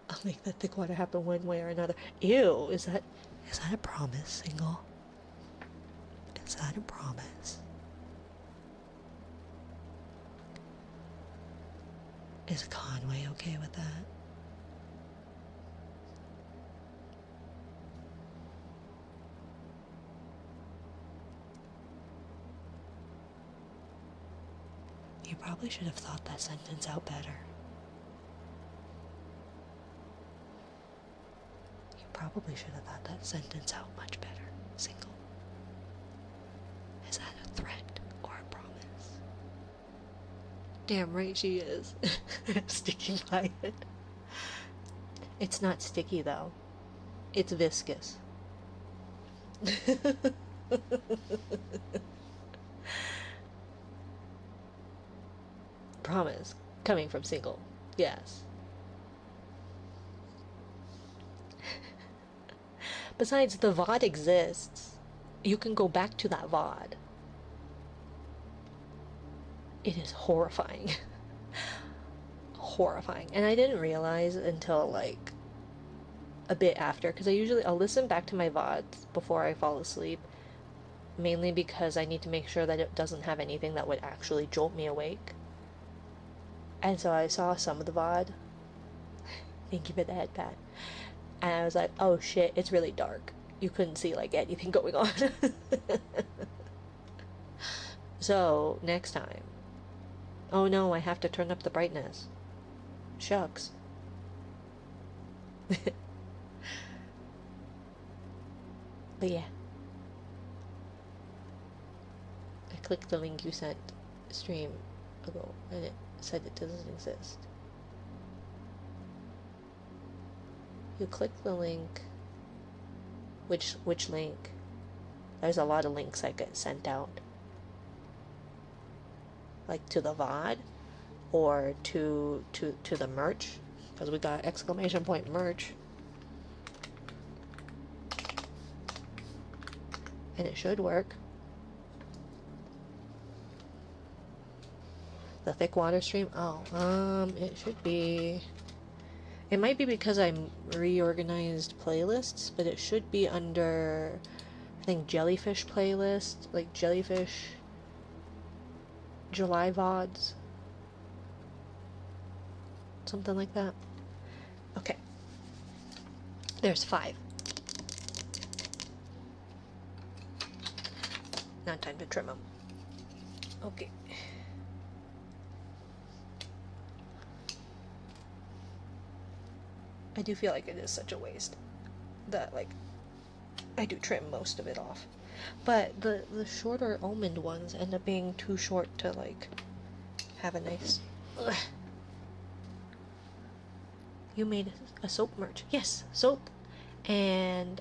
I'll make that thick water happen one way or another. Ew, is that a promise, single? Is that a promise? Is Conway okay with that? probably should have thought that sentence out better. You probably should have thought that sentence out much better. Single. Is that a threat or a promise? Damn right she is. Sticking by it. It's not sticky though. It's viscous. Promise. Coming from single. Yes. Besides, the VOD exists. You can go back to that VOD. It is horrifying. Horrifying. And I didn't realize until like a bit after, because I'll listen back to my VODs before I fall asleep, mainly because I need to make sure that it doesn't have anything that would actually jolt me awake. And so I saw some of the VOD. Thank you for the head pat. And I was like, oh shit, it's really dark. You couldn't see like anything going on. So next time. Oh no, I have to turn up the brightness. Shucks. But yeah. I clicked the link you sent stream ago and it said it doesn't exist. You click the link. Which link? There's a lot of links that get sent out. Like to the VOD or to the merch, because we got exclamation point merch. And it should work. The thick water stream? Oh, it should be. It might be because I'm reorganized playlists, but it should be under, I think, Jellyfish playlist, like Jellyfish July VODs. Something like that. Okay. There's 5. Now time to trim them. Okay. I do feel like it is such a waste that, like, I do trim most of it off. But the shorter almond ones end up being too short to, like, have a nice... Ugh. You made a soap merch. Yes, soap and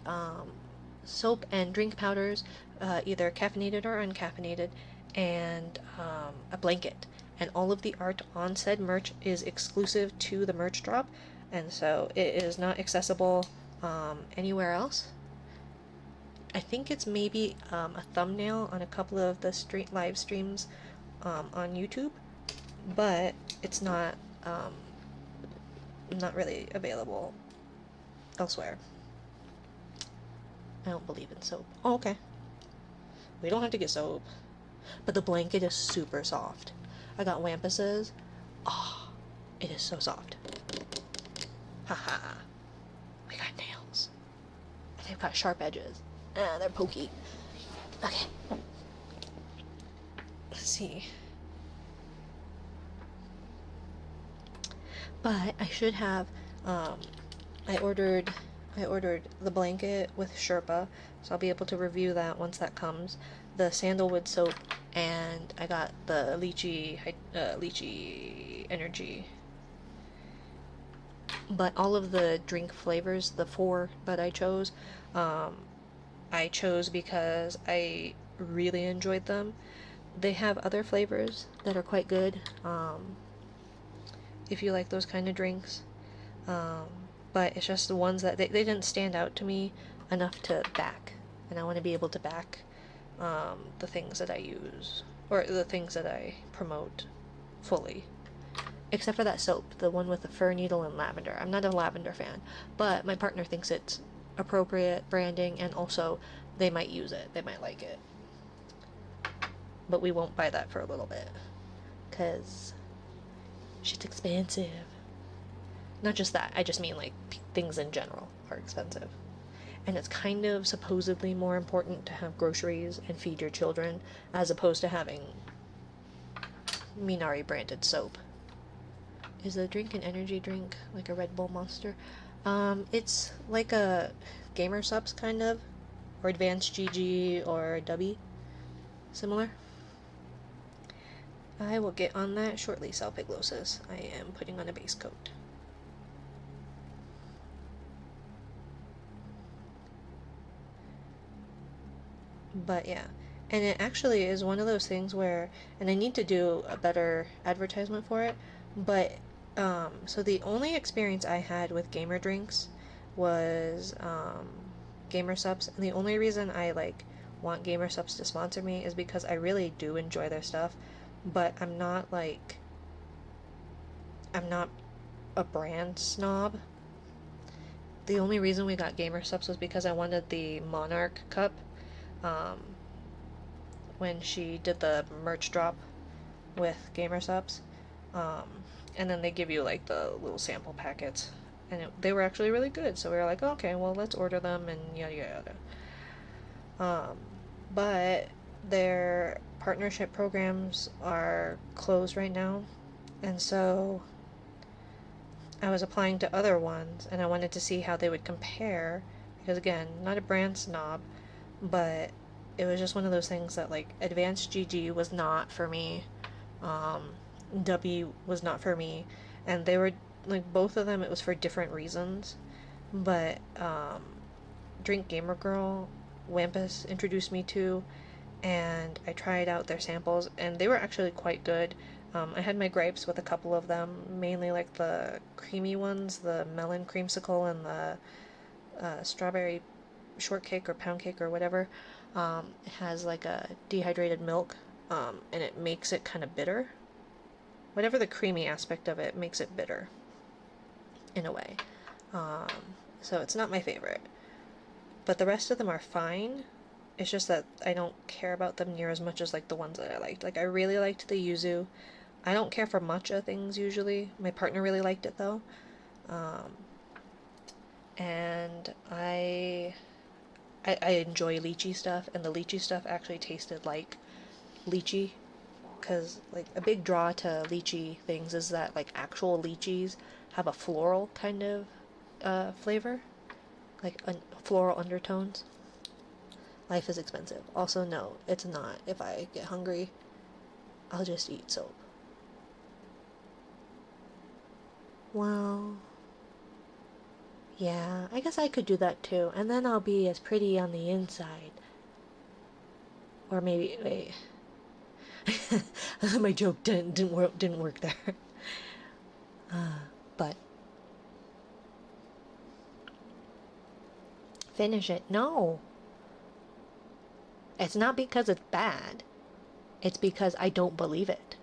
drink powders, either caffeinated or uncaffeinated, and a blanket. And all of the art on said merch is exclusive to the merch drop, and so it is not accessible anywhere else. I think it's maybe a thumbnail on a couple of the live streams on YouTube, but it's not really available elsewhere. I don't believe in soap. Oh, okay. We don't have to get soap. But the blanket is super soft. I got Wampus's. Oh, it is so soft. Haha. We got nails. And they've got sharp edges. Ah, they're pokey. Okay. Let's see. But I should have, I ordered the blanket with Sherpa, so I'll be able to review that once that comes. The sandalwood soap, and I got the lychee energy. But all of the drink flavors, the 4 that I chose because I really enjoyed them. They have other flavors that are quite good, if you like those kind of drinks. But it's just the ones that they didn't stand out to me enough to back, and I want to be able to back the things that I use, or the things that I promote fully. Except for that soap, the one with the fir needle and lavender. I'm not a lavender fan, but my partner thinks it's appropriate branding, and also they might use it, they might like it. But we won't buy that for a little bit, because shit's expensive. Not just that, I just mean like things in general are expensive. And it's kind of supposedly more important to have groceries and feed your children as opposed to having Minari branded soap. Is the drink an energy drink, like a Red Bull Monster? It's like a Gamer Subs kind of, or Advanced GG or W, similar. I will get on that shortly, Salpiglosis. I am putting on a base coat. But yeah, and it actually is one of those things where, and I need to do a better advertisement for it, but so the only experience I had with gamer drinks was Gamer Subs, and the only reason I like want Gamer Subs to sponsor me is because I really do enjoy their stuff, but I'm not a brand snob. The only reason we got Gamer Subs was because I wanted the Monarch cup. Um, when she did the merch drop with Gamer Subs. Um, and then they give you like the little sample packets. And they were actually really good. So we were like, okay, well, let's order them and yada yada. But their partnership programs are closed right now. And so I was applying to other ones and I wanted to see how they would compare. Because again, not a brand snob, but it was just one of those things that like Advanced GG was not for me. W was not for me, and they were like both of them. It was for different reasons, but Drink Gamer Girl, Wampus introduced me to, and I tried out their samples, and they were actually quite good. I had my gripes with a couple of them, mainly like the creamy ones, the melon creamsicle and the strawberry shortcake or pound cake or whatever. It has like a dehydrated milk, and it makes it kind of bitter. Whatever the creamy aspect of it makes it bitter, in a way. Um, so it's not my favorite. But the rest of them are fine. It's just that I don't care about them near as much as like the ones that I liked. Like I really liked the yuzu. I don't care for matcha things usually. My partner really liked it though. And I enjoy lychee stuff, and the lychee stuff actually tasted like lychee, because like a big draw to lychee things is that like actual lychees have a floral kind of flavor, like floral undertones. Life is expensive. Also, no, it's not. If I get hungry, I'll just eat soap. Well, yeah, I guess I could do that too, and then I'll be as pretty on the inside. Or maybe, wait. My joke didn't work there. But finish it. No. It's not because it's bad. It's because I don't believe it.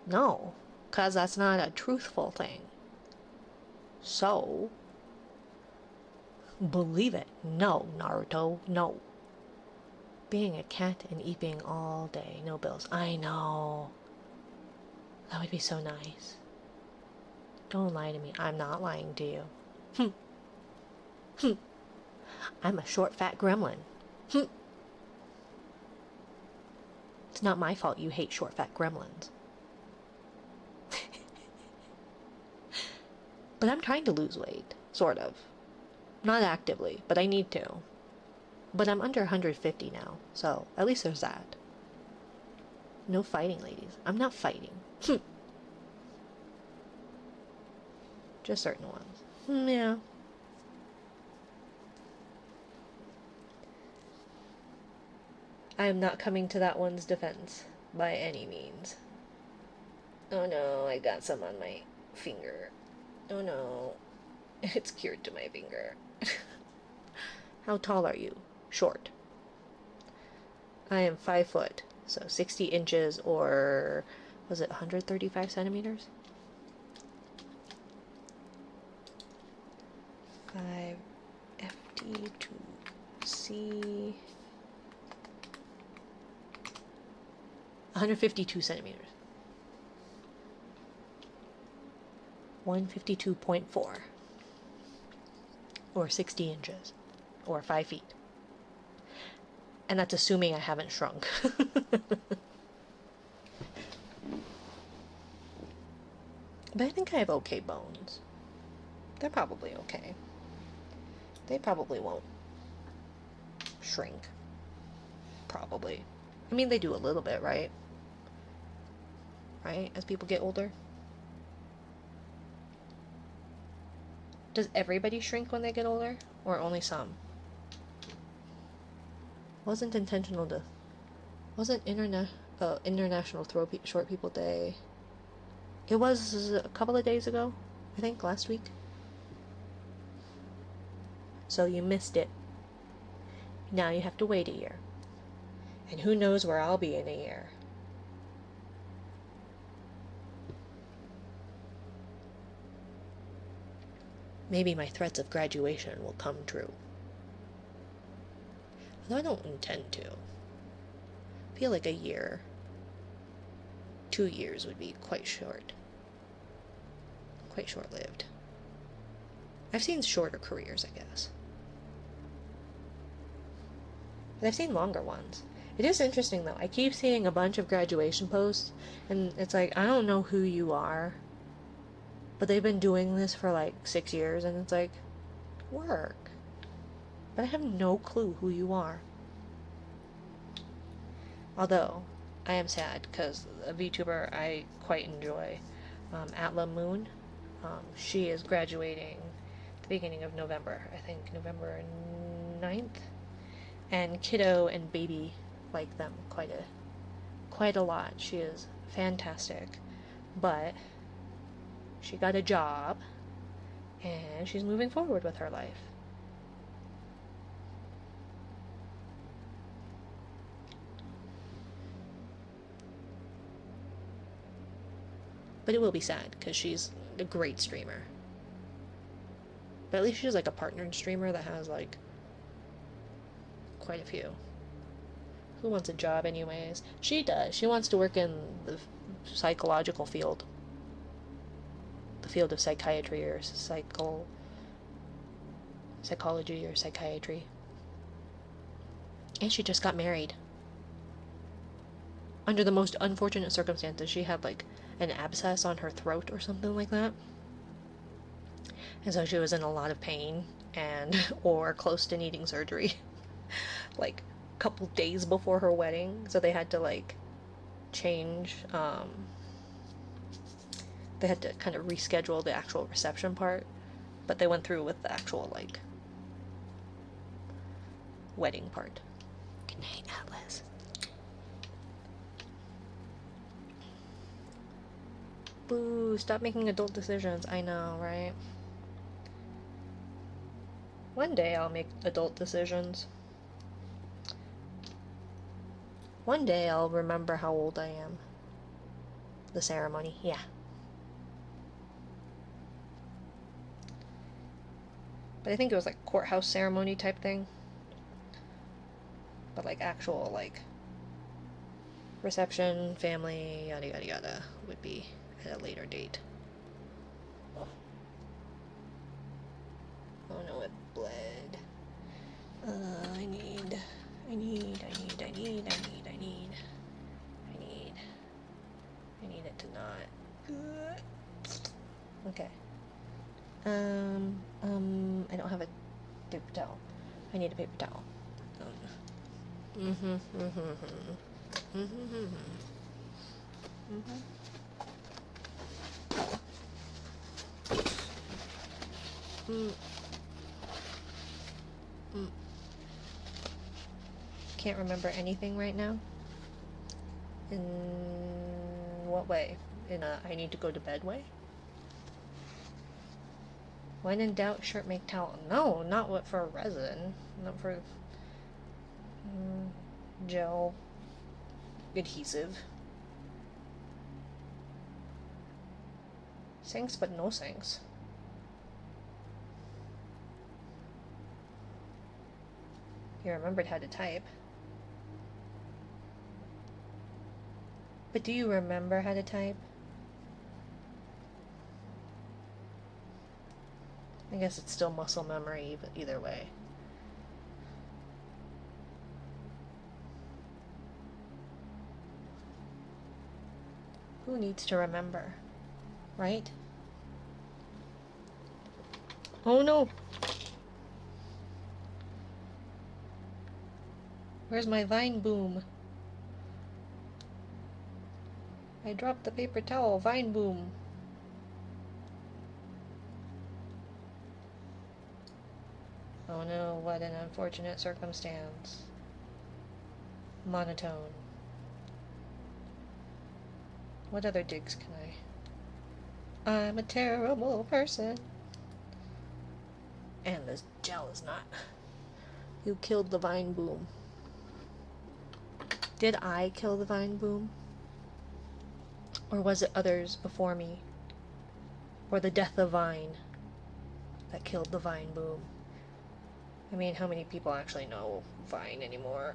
No. Because that's not a truthful thing. So, believe it. No, Naruto. No. Being a cat and eating all day. No bills. I know. That would be so nice. Don't lie to me. I'm not lying to you. I'm a short, fat gremlin. It's not my fault you hate short, fat gremlins. But I'm trying to lose weight. Sort of. Not actively, but I need to. But I'm under 150 now, so at least there's that. No fighting, ladies. I'm not fighting. Just certain ones. Yeah. I am not coming to that one's defense by any means. Oh no, I got some on my finger. Oh no, it's cured to my finger. How tall are you? Short. I am 5 foot, so 60 inches, or was it 135 centimeters? 5 FD to C. 152 centimeters. 152.4. Or 60 inches. Or 5 feet. And that's assuming I haven't shrunk. But I think I have okay bones. They're probably okay. They probably won't shrink. Probably. I mean, they do a little bit, right? Right? As people get older. Does everybody shrink when they get older? Or only some? Wasn't intentional to... Wasn't International Short People Day... It was a couple of days ago, I think, last week. So you missed it. Now you have to wait a year. And who knows where I'll be in a year. Maybe my threats of graduation will come true. Although I don't intend to. I feel like a year, 2 years would be quite short. Quite short-lived. I've seen shorter careers, I guess. But I've seen longer ones. It is interesting, though. I keep seeing a bunch of graduation posts, and it's like, I don't know who you are, but they've been doing this for like 6 years, and it's like, work. But I have no clue who you are. Although, I am sad, because a VTuber I quite enjoy, Atla Moon, she is graduating the beginning of November, I think November 9th, and Kiddo and Baby like them quite a lot. She is fantastic, but she got a job, and she's moving forward with her life. But it will be sad, because she's a great streamer. But at least she's like a partnered streamer that has like quite a few. Who wants a job anyways? She does. She wants to work in the psychological field. The field of psychiatry or psychology or psychiatry. And she just got married. Under the most unfortunate circumstances, she had like an abscess on her throat or something like that. And so she was in a lot of pain and or close to needing surgery. Like a couple days before her wedding. So they had to like change, they had to kind of reschedule the actual reception part. But they went through with the actual like wedding part. Good night, Atlas. Boo, stop making adult decisions. I know, right? One day I'll make adult decisions. One day I'll remember how old I am. The ceremony, yeah. But I think it was like courthouse ceremony type thing. But like actual like reception, family, yada yada yada would be at a later date. Oh no, it bled. I need it to not. Okay. I don't have a paper towel. I need a paper towel. Can't remember anything right now. In what way? In a I need to go to bed way? When in doubt, shirt make towel. No, not what for resin. Not for gel adhesive. Thanks, but no thanks. You remembered how to type. But do you remember how to type? I guess it's still muscle memory, but either way. Who needs to remember? Right? Oh no! Where's my vine boom? I dropped the paper towel. Vine boom. Oh no, what an unfortunate circumstance. Monotone. What other digs can I? I'm a terrible person. And this gel is not. You killed the vine boom. Did I kill the vine boom? Or was it others before me? Or the death of vine that killed the vine boom? I mean, how many people actually know vine anymore?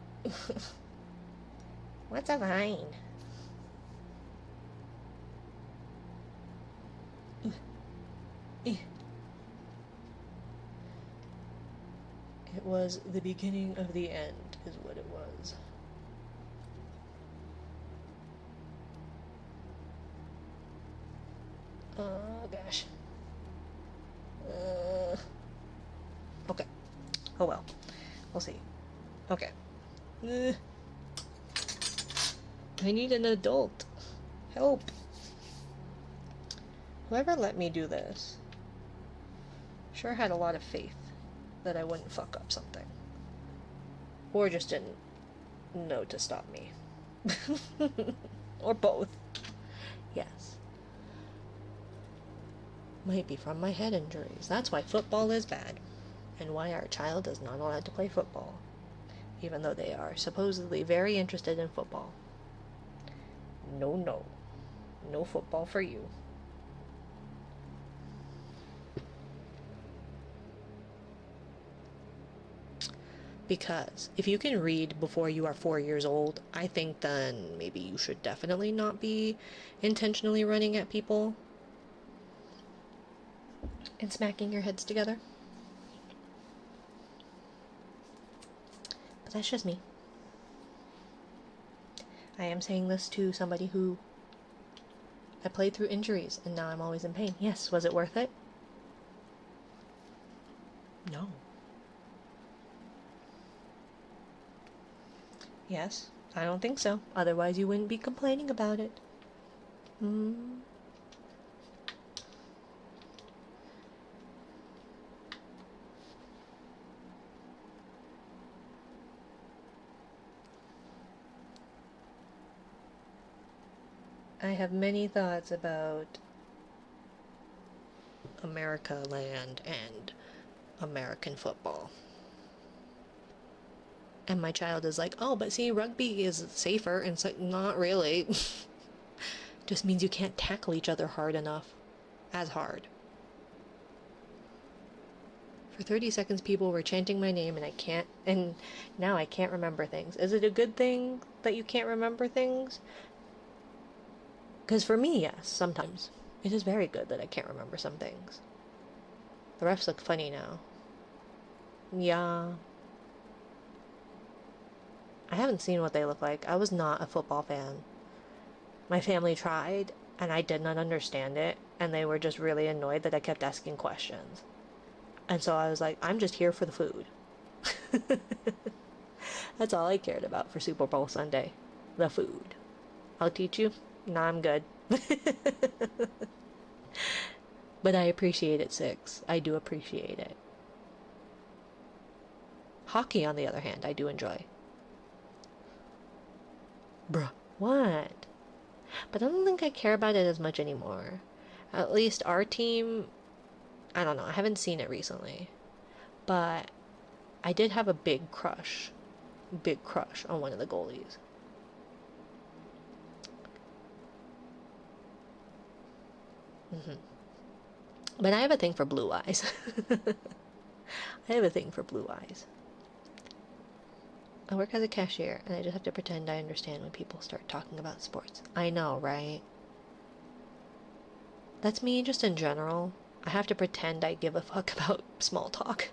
What's a vine? It was the beginning of the end, is what it was. Oh gosh. Okay. Oh well. We'll see. Okay. I need an adult. Help. Whoever let me do this sure had a lot of faith that I wouldn't fuck up something. Or just didn't know to stop me. Or both. Yes. Might be from my head injuries. That's why football is bad. And why our child is not allowed to play football. Even though they are supposedly very interested in football. No, no. No football for you. Because if you can read before you are 4 years old, I think then maybe you should definitely not be intentionally running at people and smacking your heads together. But that's just me. I am saying this to somebody who I played through injuries and now I'm always in pain. Yes, was it worth it? No. Yes, I don't think so. Otherwise you wouldn't be complaining about it. I have many thoughts about America land and American football. And my child is like, oh, but see, rugby is safer. And it's like, not really. Just means you can't tackle each other hard enough. As hard. For 30 seconds, people were chanting my name, and now I can't remember things. Is it a good thing that you can't remember things? Because for me, yes, sometimes. It is very good that I can't remember some things. The refs look funny now. Yeah. I haven't seen what they look like. I was not a football fan. My family tried, and I did not understand it, and they were just really annoyed that I kept asking questions. And so I was like, I'm just here for the food. That's all I cared about for Super Bowl Sunday. The food. I'll teach you. Nah, I'm good. But I appreciate it, Six. I do appreciate it. Hockey, on the other hand, I do enjoy. Bruh. What? But I don't think I care about it as much anymore. At least our team, I don't know, I haven't seen it recently. But I did have a big crush on one of the goalies. But I have a thing for blue eyes. I have a thing for blue eyes. I work as a cashier, and I just have to pretend I understand when people start talking about sports. I know, right? That's me just in general. I have to pretend I give a fuck about small talk.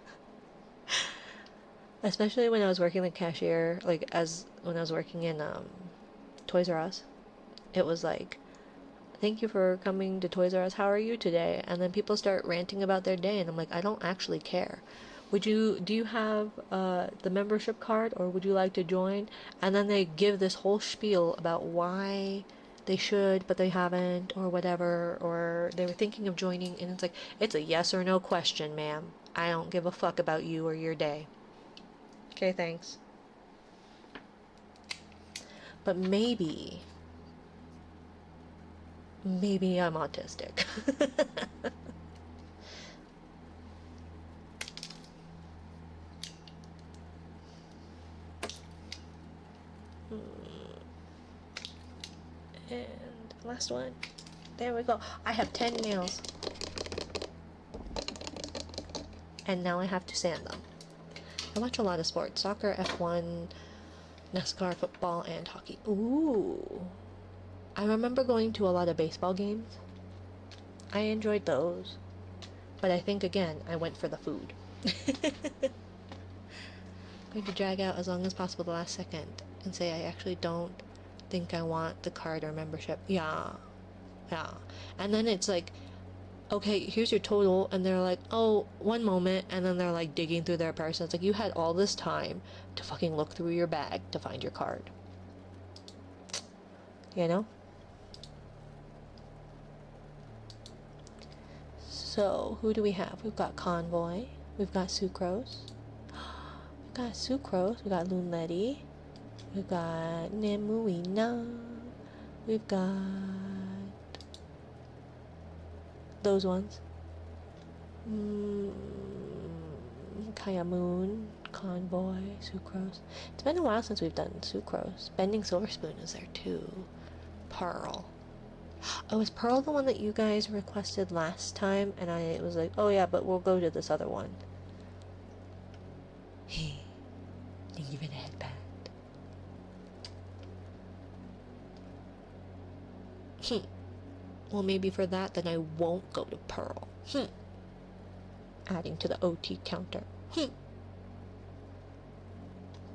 Especially when I was working the cashier, like when I was working in Toys R Us. It was like thank you for coming to Toys R Us. How are you today? And then people start ranting about their day, and I'm like, I don't actually care. Do you have the membership card, or would you like to join? And then they give this whole spiel about why they should, but they haven't, or whatever, or they were thinking of joining, and it's like, it's a yes or no question, ma'am. I don't give a fuck about you or your day. Okay, thanks. But maybe I'm autistic. And last one. There we go. I have 10 nails. And now I have to sand them. I watch a lot of sports. Soccer, F1, NASCAR, football, and hockey. Ooh. I remember going to a lot of baseball games. I enjoyed those. But I think, again, I went for the food. Going to drag out as long as possible the last second and say I actually don't think I want the card or membership. Yeah. And then it's like, okay, here's your total, and they're like, oh, one moment, and then they're like digging through their purse, and it's like, you had all this time to fucking look through your bag to find your card. You know? So, who do we have? We've got Convoy, we've got Sucrose, we've got Lunletti, we've got Nemuina, we've got those ones. Kaya Moon, Convoy, Sucrose. It's been a while since we've done Sucrose. Bending Silver Spoon is there too. Pearl. Oh, is Pearl the one that you guys requested last time? And I was like, oh yeah, but we'll go to this other one. Hey, thank you for the headband. Well, maybe for that, then I won't go to Pearl. Adding to the OT counter.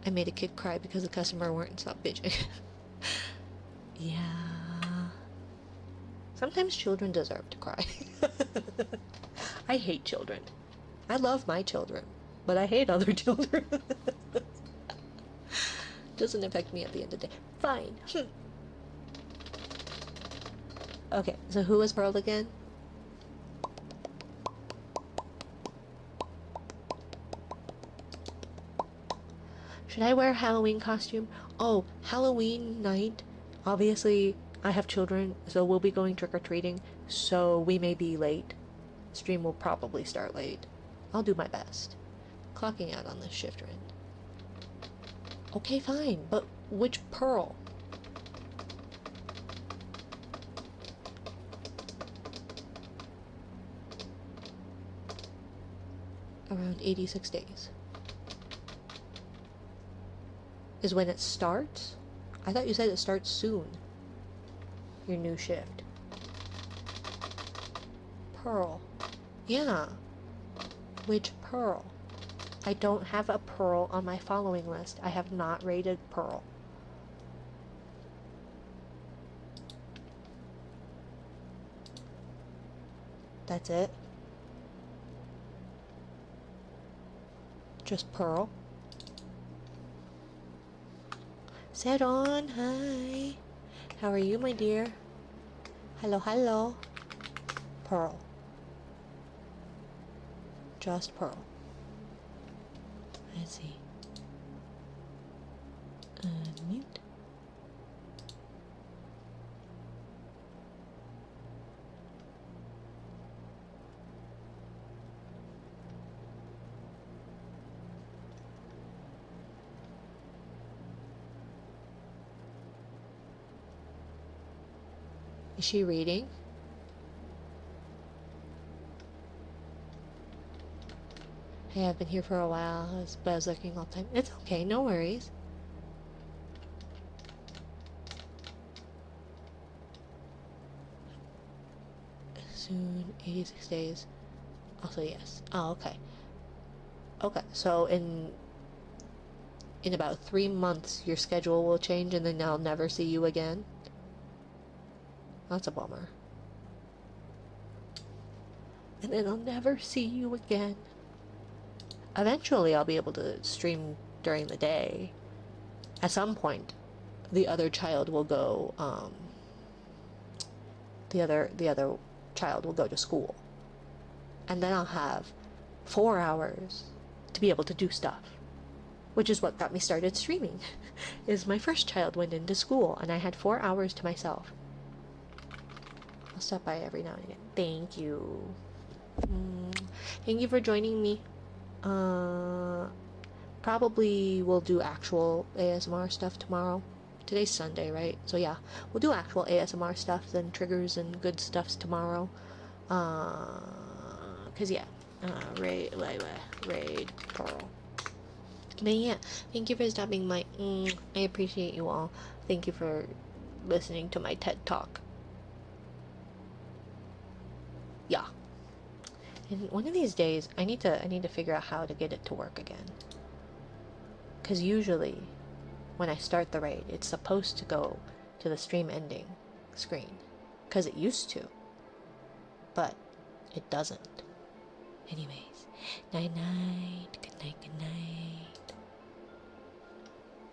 I made a kid cry because the customer wouldn't stop bitching. Yeah. Sometimes children deserve to cry. I hate children. I love my children, but I hate other children. Doesn't affect me at the end of the day. Fine. Okay, so who was Pearl again? Should I wear a Halloween costume? Oh, Halloween night. Obviously, I have children, so we'll be going trick-or-treating, so we may be late. Stream will probably start late. I'll do my best. Clocking out on this shift run. Okay, fine, but which Pearl? Around 86 days. Is when it starts? I thought you said it starts soon. Your new shift. Pearl. Yeah. Which Pearl? I don't have a Pearl on my following list. I have not rated Pearl. That's it? Just Pearl? Seron, hi. How are you, my dear? Hello, hello. Pearl. Just Pearl. Let's see. Unmute. Is she reading? Hey, I've been here for a while, but I was lurking all the time. It's okay, no worries. Soon, 86 days. Also, yes. Oh, okay. Okay, so in about 3 months, your schedule will change and then I'll never see you again? That's a bummer. And then I'll never see you again. Eventually, I'll be able to stream during the day. At some point, the other child will go. The other child will go to school, and then I'll have 4 hours to be able to do stuff, which is what got me started streaming. Is my first child went into school, and I had 4 hours to myself. I'll stop by every now and again. Thank you. Thank you for joining me. Probably we'll do actual ASMR stuff tomorrow. Today's Sunday, right? So yeah, we'll do actual ASMR stuff and triggers and good stuffs tomorrow. Cause yeah, raid Pearl. But yeah, thank you for stopping by. I appreciate you all. Thank you for listening to my TED Talk. Yeah. And one of these days, I need to figure out how to get it to work again. Because usually, when I start the raid, it's supposed to go to the stream ending screen. Because it used to. But it doesn't. Anyways, night night, good night, good